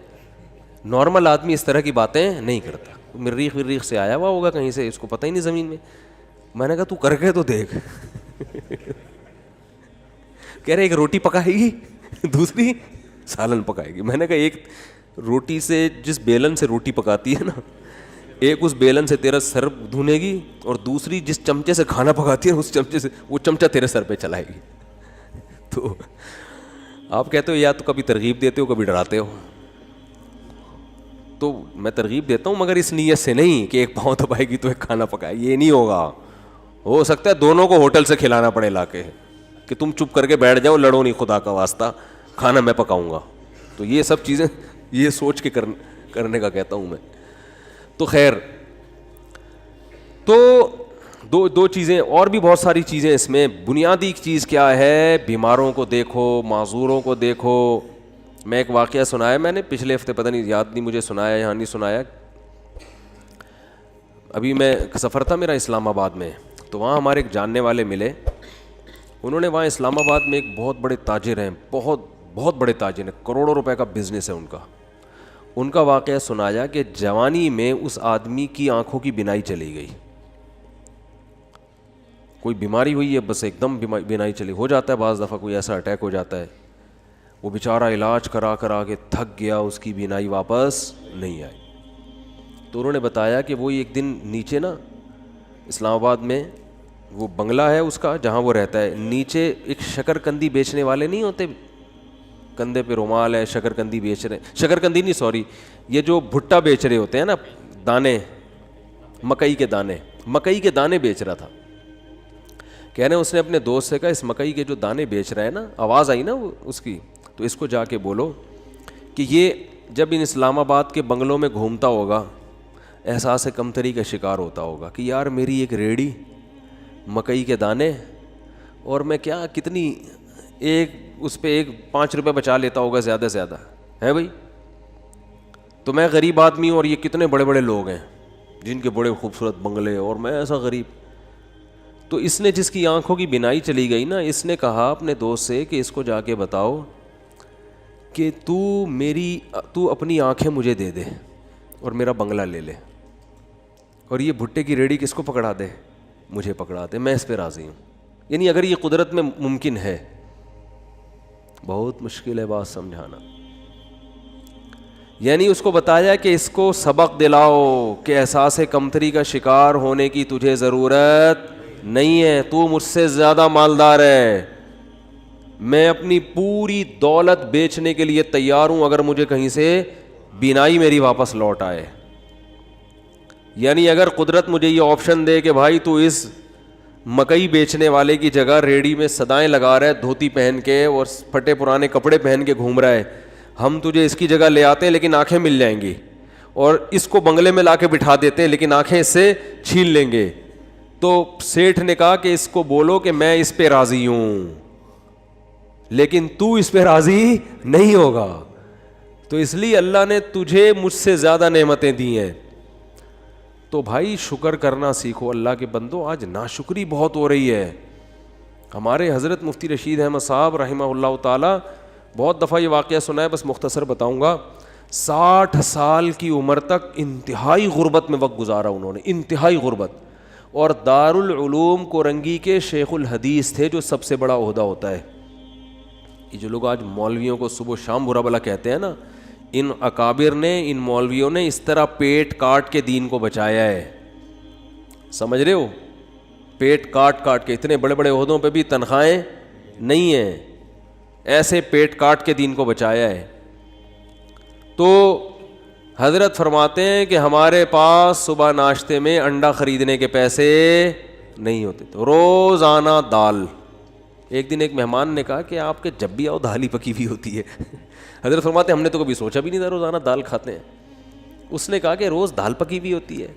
نارمل آدمی اس طرح کی باتیں نہیں کرتا. مریخ سے آیا ہوا ہوگا کہیں سے, اس کو پتہ ہی نہیں زمین میں. میں نے کہا تو کر کے تو دیکھ. کہہ رہے ایک روٹی پکائے گی, دوسری سالن پکائے گی. میں نے کہا ایک روٹی سے, جس بیلن سے روٹی پکاتی ہے نا, ایک اس بیلن سے تیرا سر دھونے گی, اور دوسری جس چمچے سے کھانا پکاتی ہے اس چمچے سے وہ چمچہ تیرے سر پہ چلائے گی. تو آپ کہتے ہو یا تو کبھی ترغیب دیتے ہو کبھی ڈراتے ہو. تو میں ترغیب دیتا ہوں, مگر اس نیت سے نہیں کہ ایک پاؤں دبائے گی تو ایک کھانا پکائے, یہ نہیں ہوگا. ہو سکتا ہے دونوں کو ہوٹل سے کھلانا پڑے لا کے, کہ تم چپ کر کے بیٹھ جاؤ, لڑو نہیں, خدا کا واسطہ, کھانا میں پکاؤں گا. تو یہ سب چیزیں یہ سوچ کے کرنے کا کہتا ہوں میں. تو خیر, تو دو چیزیں, اور بھی بہت ساری چیزیں اس میں. بنیادی چیز کیا ہے, بیماروں کو دیکھو, معذوروں کو دیکھو. میں ایک واقعہ سنایا میں نے پچھلے ہفتے, پتہ نہیں یاد نہیں مجھے سنایا یہاں نہیں سنایا. ابھی میں سفر تھا میرا اسلام آباد میں, تو وہاں ہمارے ایک جاننے والے ملے. انہوں نے وہاں اسلام آباد میں ایک بہت بڑے تاجر ہیں, بہت بڑے تاجر ہیں, کروڑوں روپے کا بزنس ہے ان کا واقعہ سنایا کہ جوانی میں اس آدمی کی آنکھوں کی بینائی چلی گئی. کوئی بیماری ہوئی ہے, بس ایک دم بینائی چلی, ہو جاتا ہے بعض دفعہ کوئی ایسا اٹیک ہو جاتا ہے. وہ بیچارہ علاج کرا کے تھک گیا, اس کی بینائی واپس نہیں آئی. تو انہوں نے بتایا کہ وہ ایک دن نیچے نا اسلام آباد میں وہ بنگلہ ہے اس کا جہاں وہ رہتا ہے, نیچے ایک شکر کندی بیچنے والے نہیں ہوتے, کندھے پہ رومال ہے, شکر کندی بیچ رہے ہیں, شکر کندی نہیں سوری, یہ جو بھٹا بیچ رہے ہوتے ہیں نا, دانے, مکئی کے دانے بیچ رہا تھا. کہہ رہے ہیں اس نے اپنے دوست سے کہا اس مکئی کے جو دانے بیچ رہا ہے نا, آواز آئی نا اس کی, تو اس کو جا کے بولو کہ یہ جب ان اسلام آباد کے بنگلوں میں گھومتا ہوگا احساس کمتری کا شکار ہوتا ہوگا کہ یار میری ایک ریڑھی, مکئی کے دانے, اور میں کیا کتنی ایک اس پہ 5 روپے بچا لیتا ہوگا زیادہ سے زیادہ ہے بھائی, تو میں غریب آدمی ہوں اور یہ کتنے بڑے بڑے لوگ ہیں جن کے بڑے خوبصورت بنگلے, اور میں ایسا غریب. تو اس نے جس کی آنکھوں کی بینائی چلی گئی نا, اس نے کہا اپنے دوست سے کہ اس کو جا کے بتاؤ کہ تو اپنی آنکھیں مجھے دے دے اور میرا بنگلہ لے لے, اور یہ بھٹے کی ریڑھی کس کو پکڑا دے, مجھے پکڑا دے, میں اس پہ راضی ہوں. یعنی اگر یہ قدرت میں ممکن ہے, بہت مشکل ہے بات سمجھانا. یعنی اس کو بتایا کہ اس کو سبق دلاؤ کہ احساس کمتری کا شکار ہونے کی تجھے ضرورت نہیں ہے, تو مجھ سے زیادہ مالدار ہے, میں اپنی پوری دولت بیچنے کے لیے تیار ہوں اگر مجھے کہیں سے بینائی میری واپس لوٹ آئے. یعنی اگر قدرت مجھے یہ آپشن دے کہ بھائی تو اس مکئی بیچنے والے کی جگہ ریڑھی میں صدائیں لگا رہا ہے دھوتی پہن کے اور پھٹے پرانے کپڑے پہن کے گھوم رہا ہے, ہم تجھے اس کی جگہ لے آتے ہیں لیکن آنکھیں مل جائیں گی, اور اس کو بنگلے میں لا کے بٹھا دیتے ہیں لیکن آنکھیں اس سے چھین لیں گے. تو سیٹھ نے کہا کہ اس کو بولو کہ میں اس پہ راضی ہوں لیکن تو اس پہ راضی نہیں ہوگا, تو اس لیے اللہ نے تجھے مجھ سے زیادہ نعمتیں دی ہیں. تو بھائی شکر کرنا سیکھو اللہ کے بندو. آج ناشکری بہت ہو رہی ہے. ہمارے حضرت مفتی رشید احمد صاحب رحمہ اللہ تعالی, بہت دفعہ یہ واقعہ سنا ہے, بس مختصر بتاؤں گا. 60 سال کی عمر تک انتہائی غربت میں وقت گزارا انہوں نے, انتہائی غربت, اور دارالعلوم کورنگی کے شیخ الحدیث تھے, جو سب سے بڑا عہدہ ہوتا ہے. یہ جو لوگ آج مولویوں کو صبح و شام برا بلا کہتے ہیں نا, ان اکابر نے, ان مولویوں نے اس طرح پیٹ کاٹ کے دین کو بچایا ہے. سمجھ رہے ہو, پیٹ کاٹ کاٹ کے, اتنے بڑے بڑے عہدوں پہ بھی تنخواہیں نہیں ہیں, ایسے پیٹ کاٹ کے دین کو بچایا ہے. تو حضرت فرماتے ہیں کہ ہمارے پاس صبح ناشتے میں انڈا خریدنے کے پیسے نہیں ہوتے تھے, روزانہ دال. ایک دن ایک مہمان نے کہا کہ آپ کے جب بھی آؤ دال ہی پکی ہوئی ہوتی ہے. حضرت فرماتے ہیں ہم نے تو کبھی سوچا بھی نہیں تھا روزانہ دال کھاتے ہیں. اس نے کہا کہ روز دال پکی ہوئی ہوتی ہے.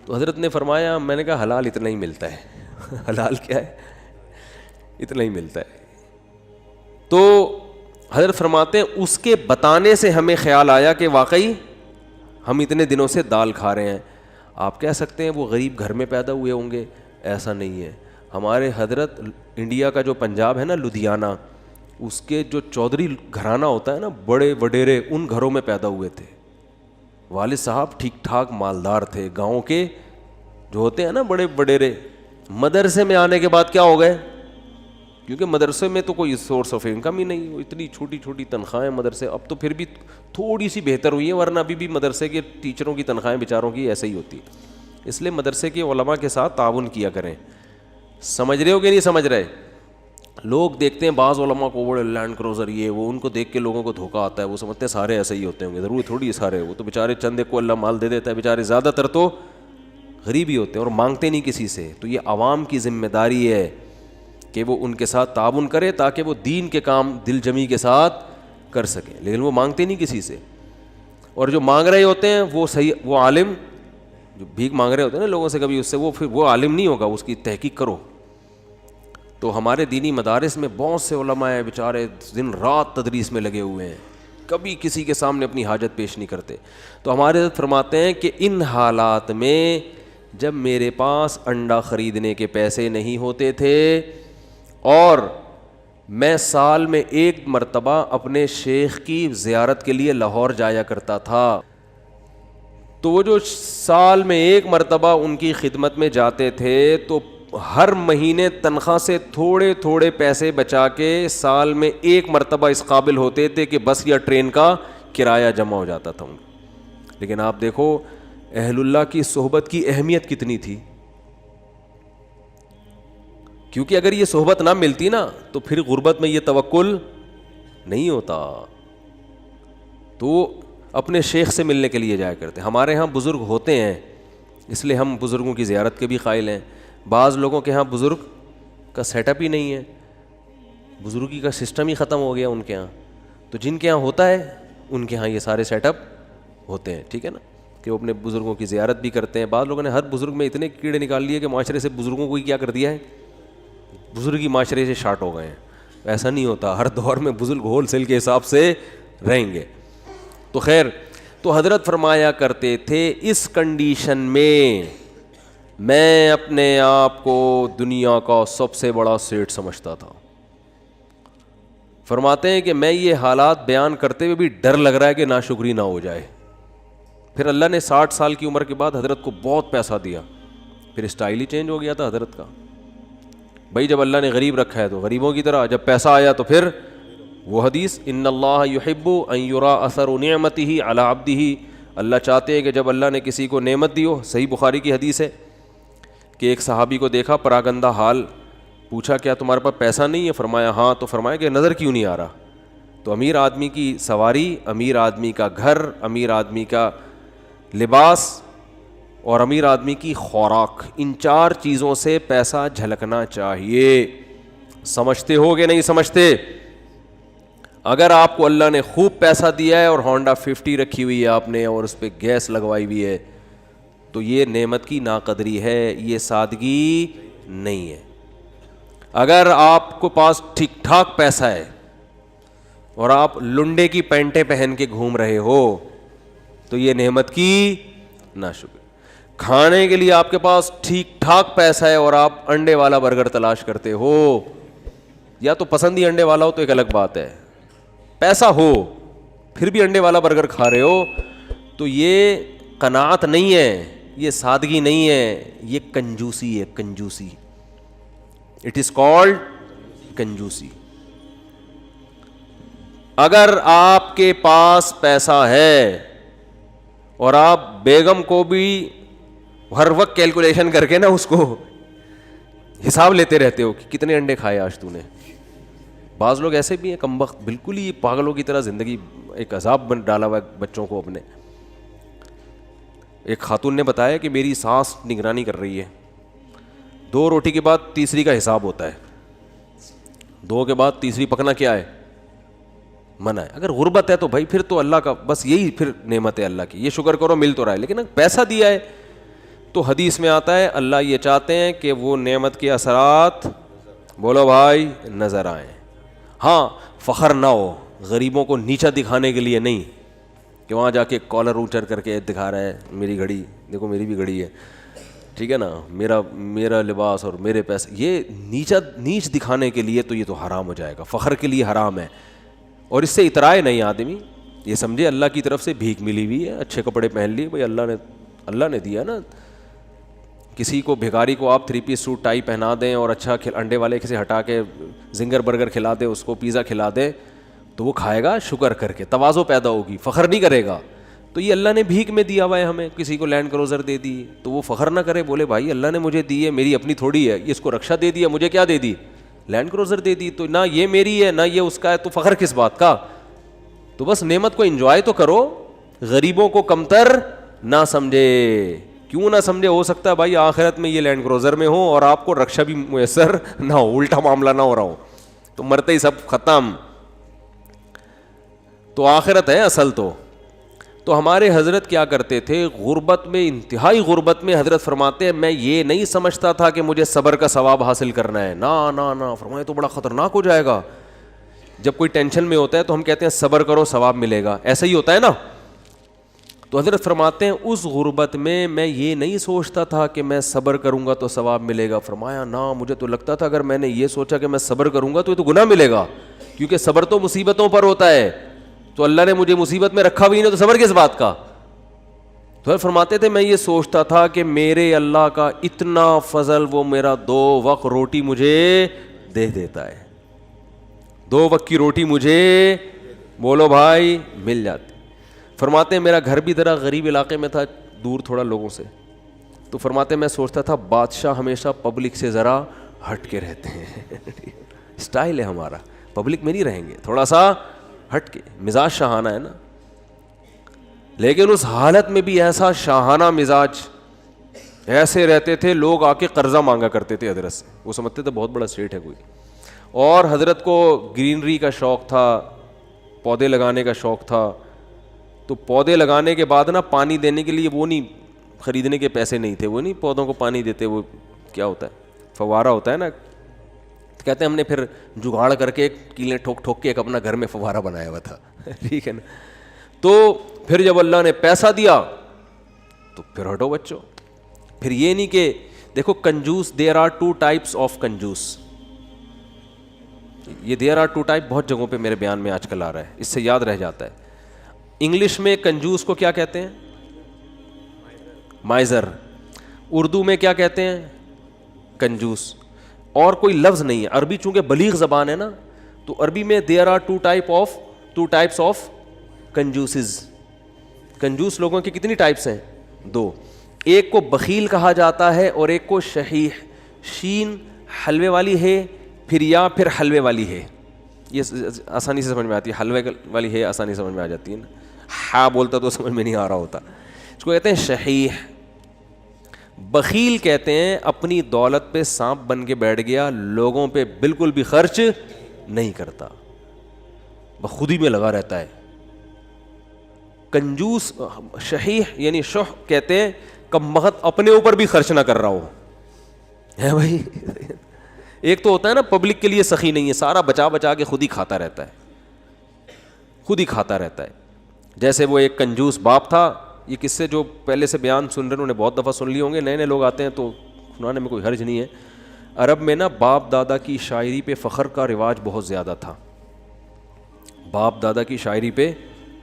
تو حضرت نے فرمایا, میں نے کہا حلال اتنا ہی ملتا ہے. حلال کیا ہے, اتنا ہی ملتا ہے. تو حضرت فرماتے ہیں اس کے بتانے سے ہمیں خیال آیا کہ واقعی ہم اتنے دنوں سے دال کھا رہے ہیں. آپ کہہ سکتے ہیں وہ غریب گھر میں پیدا ہوئے ہوں گے, ایسا نہیں ہے. ہمارے حضرت انڈیا کا جو پنجاب ہے نا, لدھیانہ, اس کے جو چودھری گھرانہ ہوتا ہے نا, بڑے وڈیرے, ان گھروں میں پیدا ہوئے تھے. والد صاحب ٹھیک ٹھاک مالدار تھے. گاؤں کے جو ہوتے ہیں نا بڑے وڈیرے, مدرسے میں آنے کے بعد کیا ہو گئے, کیونکہ مدرسے میں تو کوئی سورس آف انکم ہی نہیں, اتنی چھوٹی چھوٹی تنخواہیں مدرسے. اب تو پھر بھی تھوڑی سی بہتر ہوئی ہے, ورنہ ابھی بھی مدرسے کے ٹیچروں کی تنخواہیں بیچاروں کی ایسے ہی ہوتی. اس لیے مدرسے کے علماء کے ساتھ تعاون کیا کریں. سمجھ رہے ہو کہ نہیں سمجھ رہے؟ لوگ دیکھتے ہیں بعض علماء کو بڑے لینڈ کروزر یہ وہ, ان کو دیکھ کے لوگوں کو دھوکہ آتا ہے. وہ سمجھتے ہیں سارے ایسے ہی ہوتے ہوں گے, ضروری تھوڑی سارے, وہ تو بیچارے چند ایک کو اللہ مال دے دیتا ہے, بیچارے زیادہ تر تو غریب ہی ہوتے ہیں اور مانگتے نہیں کسی سے. تو یہ عوام کی ذمہ داری ہے کہ وہ ان کے ساتھ تعاون کرے تاکہ وہ دین کے کام دل جمی کے ساتھ کر سکیں, لیکن وہ مانگتے نہیں کسی سے. اور جو مانگ رہے ہوتے ہیں وہ صحیح, وہ عالم جو بھیک مانگ رہے ہوتے ہیں نا لوگوں سے کبھی, اس سے وہ پھر وہ عالم نہیں ہوگا, اس کی تحقیق کرو. تو ہمارے دینی مدارس میں بہت سے علماء ہیں بیچارے دن رات تدریس میں لگے ہوئے ہیں, کبھی کسی کے سامنے اپنی حاجت پیش نہیں کرتے. تو ہمارے حضرت فرماتے ہیں کہ ان حالات میں جب میرے پاس انڈا خریدنے کے پیسے نہیں ہوتے تھے اور میں سال میں ایک مرتبہ اپنے شیخ کی زیارت کے لیے لاہور جایا کرتا تھا, تو وہ جو سال میں ایک مرتبہ ان کی خدمت میں جاتے تھے تو ہر مہینے تنخواہ سے تھوڑے تھوڑے پیسے بچا کے سال میں ایک مرتبہ اس قابل ہوتے تھے کہ بس یا ٹرین کا کرایہ جمع ہو جاتا تھا. لیکن آپ دیکھو اہل اللہ کی صحبت کی اہمیت کتنی تھی, کیونکہ اگر یہ صحبت نہ ملتی نا تو پھر غربت میں یہ توکل نہیں ہوتا. تو اپنے شیخ سے ملنے کے لیے جایا کرتے. ہمارے ہاں بزرگ ہوتے ہیں اس لیے ہم بزرگوں کی زیارت کے بھی قائل ہیں. بعض لوگوں کے ہاں بزرگ کا سیٹ اپ ہی نہیں ہے, بزرگی کا سسٹم ہی ختم ہو گیا ان کے ہاں. تو جن کے ہاں ہوتا ہے ان کے ہاں یہ سارے سیٹ اپ ہوتے ہیں, ٹھیک ہے نا, کہ وہ اپنے بزرگوں کی زیارت بھی کرتے ہیں. بعض لوگوں نے ہر بزرگ میں اتنے کیڑے نکال لیے کہ معاشرے سے بزرگوں کو ہی کیا کر دیا ہے, بزرگی معاشرے سے شارٹ ہو گئے ہیں. ایسا نہیں ہوتا, ہر دور میں بزرگ ہول سیل کے حساب سے رہیں گے. تو خیر, تو حضرت فرمایا کرتے تھے اس کنڈیشن میں میں اپنے آپ کو دنیا کا سب سے بڑا سیٹ سمجھتا تھا. فرماتے ہیں کہ میں یہ حالات بیان کرتے ہوئے بھی ڈر لگ رہا ہے کہ ناشکری نہ ہو جائے. پھر اللہ نے 60 سال کی عمر کے بعد حضرت کو بہت پیسہ دیا, پھر اسٹائل ہی چینج ہو گیا تھا حضرت کا. بھائی جب اللہ نے غریب رکھا ہے تو غریبوں کی طرح, جب پیسہ آیا تو پھر وہ حدیث ان اللہ یحب ان یرا اثر نعمتہ علی عبدہ, اللہ چاہتے ہیں کہ جب اللہ نے کسی کو نعمت دی ہو. صحیح بخاری کی حدیث ہے کہ ایک صحابی کو دیکھا پراگندہ حال, پوچھا کیا تمہارے پاس پیسہ نہیں ہے؟ فرمایا ہاں. تو فرمایا کہ نظر کیوں نہیں آ رہا؟ تو امیر آدمی کی سواری, امیر آدمی کا گھر, امیر آدمی کا لباس اور امیر آدمی کی خوراک. ان 4 چیزوں سے پیسہ جھلکنا چاہیے. سمجھتے ہو کہ نہیں سمجھتے؟ اگر آپ کو اللہ نے خوب پیسہ دیا ہے اور ہونڈا 50 رکھی ہوئی ہے آپ نے اور اس پہ گیس لگوائی ہوئی ہے تو یہ نعمت کی ناقدری ہے, یہ سادگی نہیں ہے. اگر آپ کو پاس ٹھیک ٹھاک پیسہ ہے اور آپ لنڈے کی پینٹیں پہن کے گھوم رہے ہو تو یہ نعمت کی ناشکری. کھانے کے لیے آپ کے پاس ٹھیک ٹھاک پیسہ ہے اور آپ انڈے والا برگر تلاش کرتے ہو, یا تو پسند ہی انڈے والا ہو تو ایک الگ بات ہے, پیسہ ہو پھر بھی انڈے والا برگر کھا رہے ہو, تو یہ قناعت نہیں ہے, یہ سادگی نہیں ہے, یہ کنجوسی ہے. کنجوسی, اٹ از کالڈ کنجوسی. اگر آپ کے پاس پیسہ ہے اور آپ بیگم کو بھی ہر وقت کیلکولیشن کر کے نا اس کو حساب لیتے رہتے ہو کہ کتنے انڈے کھائے آج تو نے. بعض لوگ ایسے بھی ہیں کمبخت, بالکل ہی پاگلوں کی طرح زندگی ایک عذاب بن ڈالا ہوا ہے بچوں کو اپنے. ایک خاتون نے بتایا کہ میری ساس نگرانی کر رہی ہے, 2 روٹی کے بعد تیسری کا حساب ہوتا ہے, 2 کے بعد تیسری پکنا کیا ہے, منع ہے. اگر غربت ہے تو بھائی پھر تو اللہ کا بس یہی پھر نعمت ہے اللہ کی, یہ شکر کرو مل تو رہا ہے. لیکن اگر پیسہ دیا ہے تو حدیث میں آتا ہے اللہ یہ چاہتے ہیں کہ وہ نعمت کے اثرات بولو بھائی نظر آئیں. ہاں فخر نہ ہو, غریبوں کو نیچا دکھانے کے لیے نہیں کہ وہاں جا کے کالر اونچر کر کے دکھا رہا ہے میری گھڑی دیکھو میری بھی گھڑی ہے, ٹھیک ہے نا, میرا لباس اور میرے پیسے, یہ نیچ دکھانے کے لیے تو یہ تو حرام ہو جائے گا, فخر کے لیے حرام ہے. اور اس سے اترائے نہیں آدمی, یہ سمجھے اللہ کی طرف سے بھیک ملی ہوئی ہے, اچھے کپڑے پہن لیے بھائی اللہ نے دیا نا. کسی کو بھکاری کو آپ 3 پیس سوٹ ٹائی پہنا دیں اور اچھا انڈے والے سے ہٹا کے زنگر برگر کھلا دیں, اس کو پیزا کھلا دیں تو وہ کھائے گا شکر کر کے, تواضع پیدا ہوگی, فخر نہیں کرے گا. تو یہ اللہ نے بھیک میں دیا ہوا ہے ہمیں, کسی کو لینڈ کروزر دے دی تو وہ فخر نہ کرے, بولے بھائی اللہ نے مجھے دی ہے, میری اپنی تھوڑی ہے, یہ اس کو رکشا دے دیا, مجھے کیا دے دی, لینڈ کروزر دے دی, تو نہ یہ میری ہے نہ یہ اس کا ہے, تو فخر کس بات کا. تو بس نعمت کو انجوائے تو کرو, غریبوں کو کمتر نہ سمجھے. کیوں نہ سمجھے, ہو سکتا ہے بھائی آخرت میں یہ لینڈ کروزر میں ہو اور آپ کو رکشا بھی میسر نہ ہو, الٹا معاملہ نہ ہو رہا ہو, تو مرتے ہی سب ختم. تو آخرت ہے اصل. تو ہمارے حضرت کیا کرتے تھے, غربت میں, انتہائی غربت میں, حضرت فرماتے ہیں میں یہ نہیں سمجھتا تھا کہ مجھے صبر کا ثواب حاصل کرنا ہے, نہ فرمائے تو بڑا خطرناک ہو جائے گا. جب کوئی ٹینشن میں ہوتا ہے تو ہم کہتے ہیں صبر کرو ثواب ملے گا, ایسا ہی ہوتا ہے نا. تو حضرت فرماتے ہیں اس غربت میں یہ نہیں سوچتا تھا کہ میں صبر کروں گا تو ثواب ملے گا. فرمایا نہ, مجھے تو لگتا تھا اگر میں نے یہ سوچا کہ میں صبر کروں گا تو یہ تو گناہ ملے گا, کیونکہ صبر تو مصیبتوں پر ہوتا ہے, تو اللہ نے مجھے مصیبت میں رکھا بھی نہیں تو صبر کس بات کا. تو فرماتے تھے میں یہ سوچتا تھا کہ میرے اللہ کا اتنا فضل, وہ میرا 2 وقت روٹی مجھے دے دیتا ہے, 2 وقت کی روٹی مجھے بولو بھائی مل جاتی. فرماتے ہیں میرا گھر بھی ذرا غریب علاقے میں تھا, دور تھوڑا لوگوں سے, تو فرماتے ہیں میں سوچتا تھا بادشاہ ہمیشہ پبلک سے ذرا ہٹ کے رہتے ہیں, اسٹائل ہے ہمارا, پبلک میں نہیں رہیں گے, تھوڑا سا ہٹ کے, مزاج شاہانہ ہے نا. لیکن اس حالت میں بھی ایسا شاہانہ مزاج, ایسے رہتے تھے لوگ آ کے قرضہ مانگا کرتے تھے حضرت سے, وہ سمجھتے تھے بہت بڑا سیٹ ہے کوئی. اور حضرت کو گرینری کا شوق تھا, پودے لگانے کا شوق تھا, تو پودے لگانے کے بعد نا پانی دینے کے لیے وہ نہیں, خریدنے کے پیسے نہیں تھے, وہ نہیں پودوں کو پانی دیتے, وہ کیا ہوتا ہے فوارہ ہوتا ہے نا, کہتے ہیں ہم نے پھر جگاڑ کر کے کیلیں ٹھوک کے ایک اپنا گھر میں فوارہ بنایا ہوا تھا, ٹھیک ہے نا. تو پھر جب اللہ نے پیسہ دیا تو پھر ہٹو بچوں. پھر یہ نہیں کہ دیکھو کنجوس, دیر آر 2 ٹائپس آف کنجوس, یہ دیر آر 2 ٹائپ بہت جگہوں پہ میرے بیان میں آج کل آ رہا ہے, اس سے یاد رہ جاتا ہے. انگلش میں کنجوس کو کیا کہتے ہیں, مائزر. اردو میں کیا کہتے ہیں, کنجوس. اور کوئی لفظ نہیں ہے. عربی چونکہ بلیغ زبان ہے نا, تو عربی میں دیر آر 2 ٹائپس آف کنجوسز. کنجوس لوگوں کی کتنی ٹائپس ہیں, 2. ایک کو بخیل کہا جاتا ہے اور ایک کو شحیح, شین حلوے والی ہے پھر یا پھر حلوے والی ہے, یہ آسانی سے سمجھ میں آتی ہے, حلوے والی ہے آسانی سے سمجھ میں آ جاتی ہے نا, ہاں بولتا تو سمجھ میں نہیں آ رہا ہوتا. اس کو کہتے ہیں شحیح, بخیل کہتے ہیں اپنی دولت پہ سانپ بن کے بیٹھ گیا, لوگوں پہ بالکل بھی خرچ نہیں کرتا, خود ہی میں لگا رہتا ہے. کنجوس شحیح یعنی شح کہتے ہیں کم بخت اپنے اوپر بھی خرچ نہ کر رہا ہو, ہے بھائی. ایک تو ہوتا ہے نا پبلک کے لیے سخی نہیں ہے, سارا بچا بچا کے خود ہی کھاتا رہتا ہے, خود ہی کھاتا رہتا ہے. جیسے وہ ایک کنجوس باپ تھا, یہ قصے جو پہلے سے بیان سن رہے ہیں انہوں نے بہت دفعہ سن لیے ہوں گے, نئے نئے لوگ آتے ہیں تو سنانے میں کوئی حرج نہیں ہے. عرب میں نا باپ دادا کی شاعری پہ فخر کا رواج بہت زیادہ تھا. باپ دادا کی شاعری پہ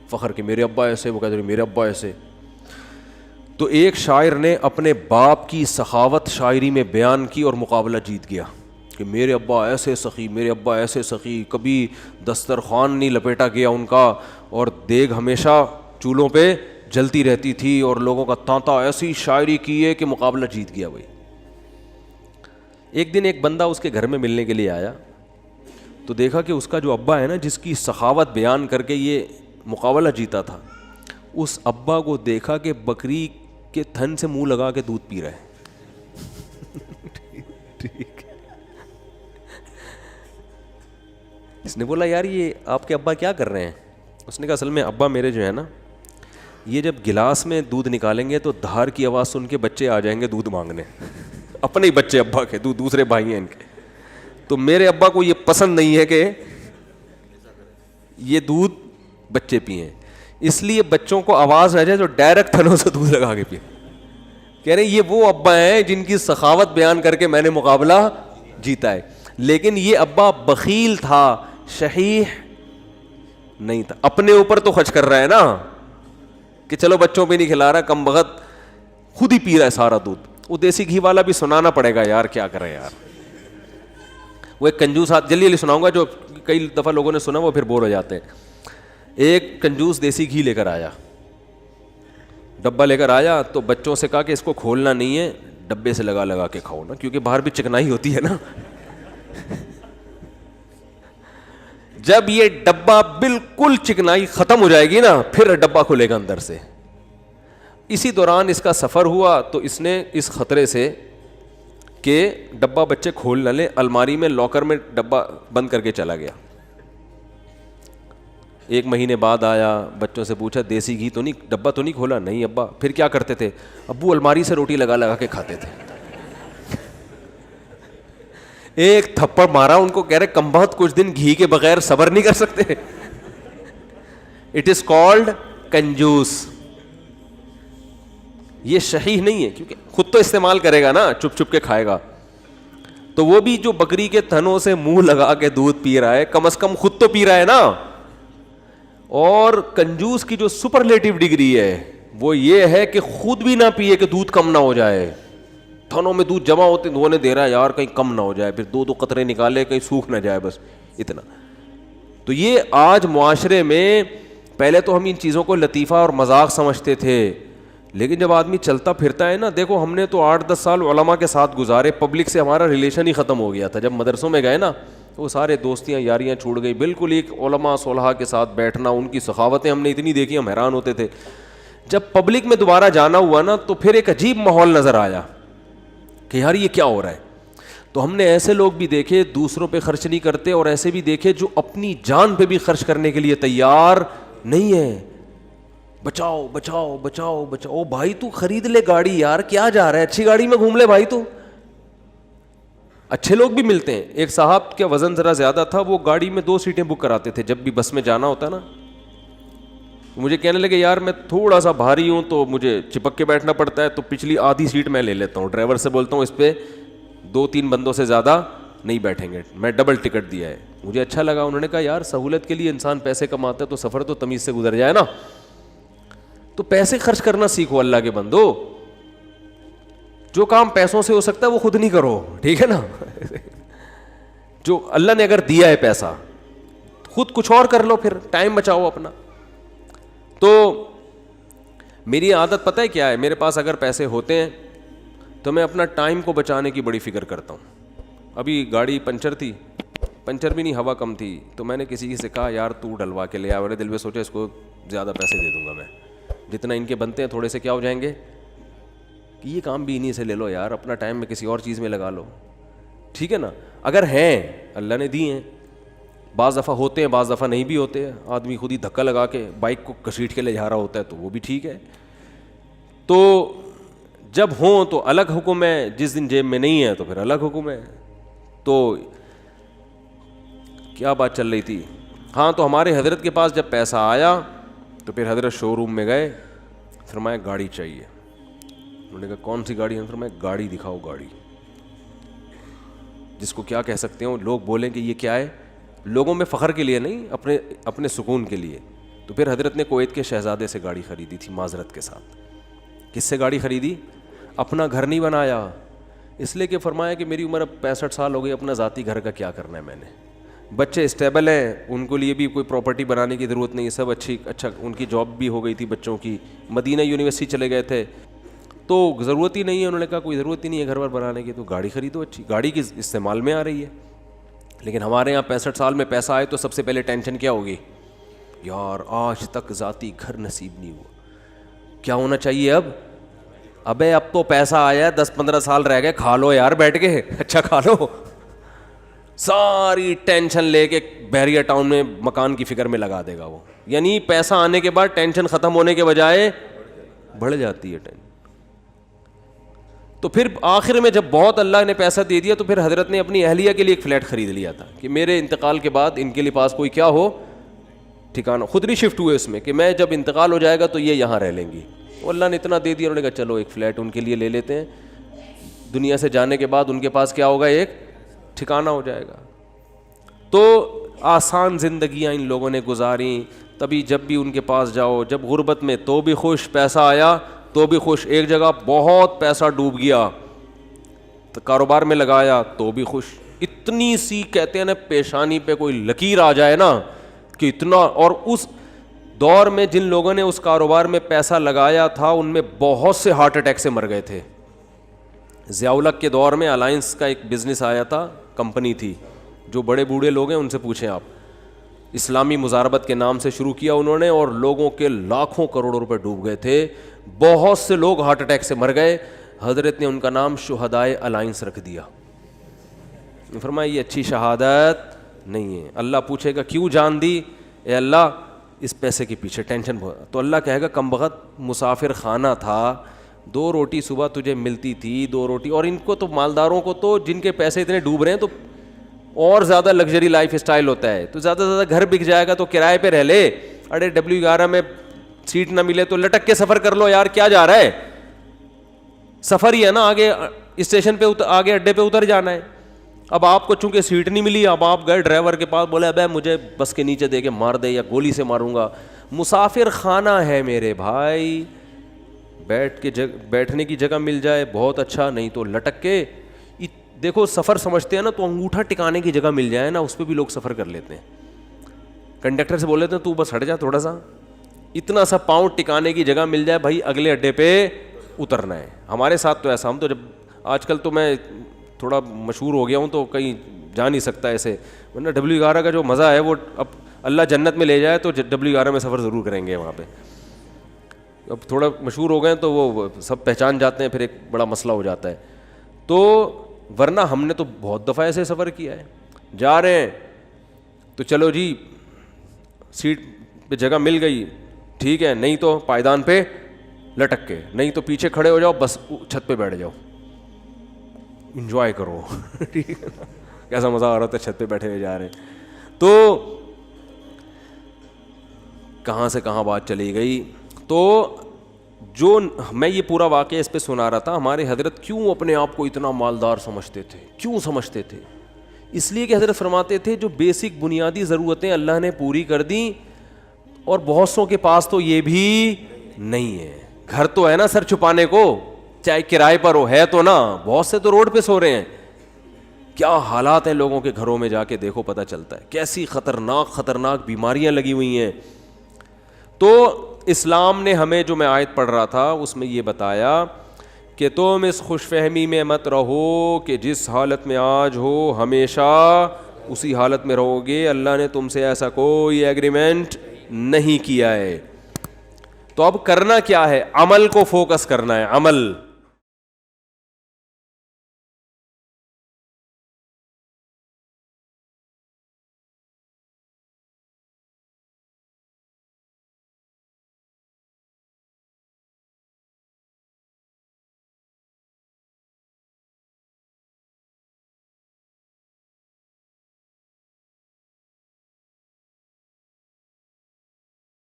فخر کہ میرے ابا ایسے, وہ کہتے ہیں میرے ابا ایسے. تو ایک شاعر نے اپنے باپ کی سخاوت شاعری میں بیان کی اور مقابلہ جیت گیا کہ میرے ابا ایسے سخی, میرے ابا ایسے سخی, کبھی دسترخوان نہیں لپیٹا گیا ان کا, اور دیگ ہمیشہ چولہوں پہ جلتی رہتی تھی, اور لوگوں کا تانتا ایسی شاعری کی ہے کہ مقابلہ جیت گیا بھائی. ایک دن ایک بندہ اس کے گھر میں ملنے کے لیے آیا تو دیکھا کہ اس کا جو ابا ہے نا, جس کی سخاوت بیان کر کے یہ مقابلہ جیتا تھا, اس ابا کو دیکھا کہ بکری کے تھن سے منہ لگا کے دودھ پی رہا ہے. ٹھیک. اس نے بولا یار یہ آپ کے ابا کیا کر رہے ہیں؟ اس نے کہا اصل میں ابا میرے جو ہے نا, یہ جب گلاس میں دودھ نکالیں گے تو دھار کی آواز سن کے بچے آ جائیں گے دودھ مانگنے, اپنے ہی بچے ابا کے, دوسرے بھائی ہیں ان کے. تو میرے ابا کو یہ پسند نہیں ہے کہ یہ دودھ بچے پئیں, اس لیے بچوں کو آواز نہ جائے تو ڈائریکٹ تھنوں سے دودھ لگا کے پئیں. کہہ رہے یہ وہ ابا ہیں جن کی سخاوت بیان کر کے میں نے مقابلہ جیتا ہے. لیکن یہ ابا بخیل تھا, شحیح نہیں تھا. اپنے اوپر تو خرچ کر رہا ہے نا کہ چلو بچوں پہ نہیں کھلا رہا, کم بخت خود ہی پی رہا ہے سارا دودھ. وہ دیسی گھی والا بھی سنانا پڑے گا یار, کیا کرے یار. وہ ایک کنجوس, جلدی جلدی سناؤں گا, جو کئی دفعہ لوگوں نے سنا وہ پھر بور ہو جاتے ہیں. ایک کنجوس دیسی گھی لے کر آیا, ڈبہ لے کر آیا تو بچوں سے کہا کہ اس کو کھولنا نہیں ہے, ڈبے سے لگا لگا کے کھاؤ نا, کیونکہ باہر بھی چکنائی ہوتی ہے نا. جب یہ ڈبہ بالکل چکنائی ختم ہو جائے گی نا, پھر ڈبہ کھلے گا اندر سے. اسی دوران اس کا سفر ہوا تو اس نے اس خطرے سے کہ ڈبہ بچے کھول نہ لیں, الماری میں لاکر میں ڈبہ بند کر کے چلا گیا. ایک مہینے بعد آیا, بچوں سے پوچھا دیسی گھی تو نہیں, ڈبہ تو نہیں کھولا؟ نہیں ابا. پھر کیا کرتے تھے؟ ابو الماری سے روٹی لگا لگا کے کھاتے تھے. ایک تھپڑ مارا ان کو, کہہ رہے کم بہت کچھ دن گھی کے بغیر صبر نہیں کر سکتے. اٹ از کالڈ کنجوس. یہ شحیح نہیں ہے, کیونکہ خود تو استعمال کرے گا نا, چپ چپ کے کھائے گا. تو وہ بھی جو بکری کے تھنوں سے منہ لگا کے دودھ پی رہا ہے, کم از کم خود تو پی رہا ہے نا. اور کنجوس کی جو سپرلیٹو ڈگری ہے وہ یہ ہے کہ خود بھی نہ پیے کہ دودھ کم نہ ہو جائے. تھنوں میں دودھ جمع ہوتے دھونے دے رہا ہے یار, کہیں کم نہ ہو جائے, پھر دو قطرے نکالے کہیں سوکھ نہ جائے, بس اتنا. تو یہ آج معاشرے میں, پہلے تو ہم ان چیزوں کو لطیفہ اور مذاق سمجھتے تھے, لیکن جب آدمی چلتا پھرتا ہے نا, دیکھو ہم نے تو 8-10 سال علماء کے ساتھ گزارے, پبلک سے ہمارا ریلیشن ہی ختم ہو گیا تھا. جب مدرسوں میں گئے نا تو وہ سارے دوستیاں یاریاں چھوڑ گئی, بالکل ایک علماء صلحاء کے ساتھ بیٹھنا, ان کی سخاوتیں ہم نے اتنی دیکھی ہم حیران ہوتے تھے. جب پبلک میں دوبارہ جانا ہوا نا تو پھر ایک عجیب ماحول نظر آیا کہ یار یہ کیا ہو رہا ہے. تو ہم نے ایسے لوگ بھی دیکھے دوسروں پہ خرچ نہیں کرتے, اور ایسے بھی دیکھے جو اپنی جان پہ بھی خرچ کرنے کے لیے تیار نہیں ہے. بچاؤ بچاؤ بچاؤ بچاؤ. بھائی تو خرید لے گاڑی یار, کیا جا رہا ہے, اچھی گاڑی میں گھوم لے بھائی. تو اچھے لوگ بھی ملتے ہیں. ایک صاحب کا وزن ذرا زیادہ تھا, وہ گاڑی میں 2 سیٹیں بک کراتے تھے جب بھی بس میں جانا ہوتا نا. مجھے کہنے لگے یار میں تھوڑا سا بھاری ہوں تو مجھے چپک کے بیٹھنا پڑتا ہے, تو پچھلی آدھی سیٹ میں لے لیتا ہوں. ڈرائیور سے بولتا ہوں اس پہ 2-3 بندوں سے زیادہ نہیں بیٹھیں گے, میں ڈبل ٹکٹ دیا ہے. مجھے اچھا لگا. انہوں نے کہا یار سہولت کے لیے انسان پیسے کماتا ہے تو سفر تو تمیز سے گزر جائے نا. تو پیسے خرچ کرنا سیکھو اللہ کے بندو. جو کام پیسوں سے ہو سکتا ہے وہ خود نہیں کرو, ٹھیک ہے نا. جو اللہ نے اگر دیا ہے پیسہ, خود کچھ اور کر لو, پھر ٹائم بچاؤ اپنا. تو میری عادت پتہ ہے کیا ہے, میرے پاس اگر پیسے ہوتے ہیں تو میں اپنا ٹائم کو بچانے کی بڑی فکر کرتا ہوں. ابھی گاڑی پنچر تھی, پنچر بھی نہیں ہوا کم تھی, تو میں نے کسی سے کہا یار تو ڈلوا کے لے آ. میرے دل میں سوچا اس کو زیادہ پیسے دے دوں گا میں, جتنا ان کے بنتے ہیں تھوڑے سے کیا ہو جائیں گے, کہ یہ کام بھی انہیں سے لے لو یار, اپنا ٹائم میں کسی اور چیز میں لگا لو, ٹھیک ہے نا. اگر ہیں اللہ نے دی ہیں, بعض دفعہ ہوتے ہیں بعض دفعہ نہیں بھی ہوتے ہیں, آدمی خود ہی دھکا لگا کے بائک کو گھسیٹ کے لے جا رہا ہوتا ہے تو وہ بھی ٹھیک ہے. تو جب ہوں تو الگ حکم ہے, جس دن جیب میں نہیں ہے تو پھر الگ حکم ہے. تو کیا بات چل رہی تھی, ہاں تو ہمارے حضرت کے پاس جب پیسہ آیا تو پھر حضرت شو روم میں گئے, فرمایا گاڑی چاہیے. انہوں نے کہا کون سی گاڑی ہے؟ فرمایا گاڑی دکھاؤ, گاڑی جس کو کیا کہہ سکتے ہو, لوگ بولیں کہ یہ کیا ہے, لوگوں میں فخر کے لیے نہیں, اپنے سکون کے لیے. تو پھر حضرت نے کویت کے شہزادے سے گاڑی خریدی تھی معذرت کے ساتھ. کس سے گاڑی خریدی؟ اپنا گھر نہیں بنایا, اس لیے کہ فرمایا کہ میری عمر اب 65 سال ہو گئی, اپنا ذاتی گھر کا کیا کرنا ہے میں نے, بچے اسٹیبل ہیں, ان کو لیے بھی کوئی پراپرٹی بنانے کی ضرورت نہیں, سب اچھا ان کی جاب بھی ہو گئی تھی بچوں کی, مدینہ یونیورسٹی چلے گئے تھے, تو ضرورت ہی نہیں ہے. انہوں نے کہا کوئی ضرورت ہی نہیں ہے گھر بار بنانے کی, تو گاڑی خریدو اچھی, گاڑی کی استعمال میں آ رہی ہے. لیکن ہمارے یہاں 65 سال میں پیسہ آئے تو سب سے پہلے ٹینشن کیا ہوگی, یار آج تک ذاتی گھر نصیب نہیں ہوا, کیا ہونا چاہیے اب تو پیسہ آیا ہے, 10-15 سال رہ گئے, کھا لو یار بیٹھ کے, اچھا کھا لو. ساری ٹینشن لے کے بحریہ ٹاؤن میں مکان کی فکر میں لگا دے گا وہ. یعنی پیسہ آنے کے بعد ٹینشن ختم ہونے کے بجائے بڑھ جاتی ہے ٹینشن. تو پھر آخر میں جب بہت اللہ نے پیسہ دے دیا تو پھر حضرت نے اپنی اہلیہ کے لیے ایک فلیٹ خرید لیا تھا کہ میرے انتقال کے بعد ان کے لیے پاس کوئی کیا ہو ٹھکانہ. خود نہیں شفٹ ہوئے اس میں کہ میں جب انتقال ہو جائے گا تو یہ یہاں رہ لیں گی. اللہ نے اتنا دے دیا, انہوں نے کہا چلو ایک فلیٹ ان کے لیے لے لیتے ہیں, دنیا سے جانے کے بعد ان کے پاس کیا ہوگا, ایک ٹھکانہ ہو جائے گا. تو آسان زندگیاں ان لوگوں نے گزاریں, تبھی جب بھی ان کے پاس جاؤ, جب غربت میں تو بھی خوش, پیسہ آیا تو بھی خوش, ایک جگہ بہت پیسہ ڈوب گیا تو کاروبار میں لگایا تو بھی خوش. اتنی سی کہتے ہیں نا پیشانی پہ کوئی لکیر آ جائے نا کہ اتنا. اور اس دور میں جن لوگوں نے اس کاروبار میں پیسہ لگایا تھا ان میں بہت سے ہارٹ اٹیک سے مر گئے تھے. ضیاء الحق کے دور میں الائنس کا ایک بزنس آیا تھا, کمپنی تھی, جو بڑے بوڑھے لوگ ہیں ان سے پوچھیں آپ, اسلامی مزاربت کے نام سے شروع کیا انہوں نے, اور لوگوں کے لاکھوں کروڑوں روپے ڈوب گئے تھے, بہت سے لوگ ہارٹ اٹیک سے مر گئے. حضرت نے ان کا نام شہدائے الائنس رکھ دیا. فرمایا یہ اچھی شہادت نہیں ہے. اللہ پوچھے گا کیوں جان دی؟ اے اللہ اس پیسے کے پیچھے ٹینشن بہت. تو اللہ کہے گا کمبخت مسافر خانہ تھا, 2 روٹی صبح تجھے ملتی تھی, 2 روٹی. اور ان کو تو مالداروں کو تو جن کے پیسے اتنے ڈوب رہے ہیں تو اور زیادہ لگژری لائف اسٹائل ہوتا ہے, تو زیادہ سے زیادہ گھر بک جائے گا تو کرائے پہ رہ لے. اڑے W11 میں سیٹ نہ ملے تو لٹک کے سفر کر لو یار, کیا جا رہا ہے, سفر ہی ہے نا, آگے اسٹیشن پہ آگے اڈے پہ اتر جانا ہے. اب آپ کو چونکہ سیٹ نہیں ملی, اب آپ گئے ڈرائیور کے پاس, بولے ابے مجھے بس کے نیچے دے کے مار دے یا گولی سے ماروں گا. مسافر خانہ ہے میرے بھائی, بیٹھنے کی جگہ مل جائے بہت اچھا, نہیں تو لٹک کے. دیکھو سفر سمجھتے ہیں نا, تو انگوٹھا ٹکانے کی جگہ مل جائے نا, اس پہ بھی لوگ سفر کر لیتے ہیں. کنڈکٹر سے بول لیتے ہیں تو بس ہٹ جا تھوڑا سا, اتنا سا پاؤں ٹکانے کی جگہ مل جائے بھائی, اگلے اڈے پہ اترنا ہے. ہمارے ساتھ تو ایسا, ہم تو جب آج کل تو میں تھوڑا مشہور ہو گیا ہوں تو کہیں جا نہیں سکتا ایسے, ورنہ W11 کا جو مزہ ہے وہ اب اللہ جنت میں لے جائے تو W11 میں سفر ضرور کریں گے وہاں پہ. اب تھوڑا مشہور ہو گئے تو وہ سب پہچان جاتے ہیں, پھر ایک بڑا مسئلہ ہو جاتا ہے. تو ورنہ ہم نے تو بہت دفعہ ایسے سفر کیا ہے, جا رہے ہیں تو چلو جی سیٹ پہ جگہ مل گئی ٹھیک ہے, نہیں تو پائدان پہ لٹک کے, نہیں تو پیچھے کھڑے ہو جاؤ, بس چھت پہ بیٹھ جاؤ, انجوائے کرو. ٹھیک ہے, کیسا مزہ آ رہا تھا چھت پہ بیٹھے ہوئے جا رہے ہیں. تو کہاں سے کہاں بات چلی گئی. تو جو میں یہ پورا واقعہ اس پہ سنا رہا تھا, ہمارے حضرت کیوں اپنے آپ کو اتنا مالدار سمجھتے تھے, کیوں سمجھتے تھے؟ اس لیے کہ حضرت فرماتے تھے جو بیسک بنیادی ضرورتیں اللہ نے پوری کر دیں, اور بہت سوں کے پاس تو یہ بھی نہیں ہے. گھر تو ہے نا سر چھپانے کو, چاہے کرائے پر ہو, ہے تو نا, بہت سے تو روڈ پہ سو رہے ہیں. کیا حالات ہیں لوگوں کے گھروں میں, جا کے دیکھو پتہ چلتا ہے کیسی خطرناک بیماریاں لگی ہوئی ہیں. تو اسلام نے ہمیں, جو میں آیت پڑھ رہا تھا اس میں یہ بتایا کہ تم اس خوش فہمی میں مت رہو کہ جس حالت میں آج ہو ہمیشہ اسی حالت میں رہو گے. اللہ نے تم سے ایسا کوئی ایگریمنٹ نہیں کیا ہے. تو اب کرنا کیا ہے, عمل کو فوکس کرنا ہے, عمل.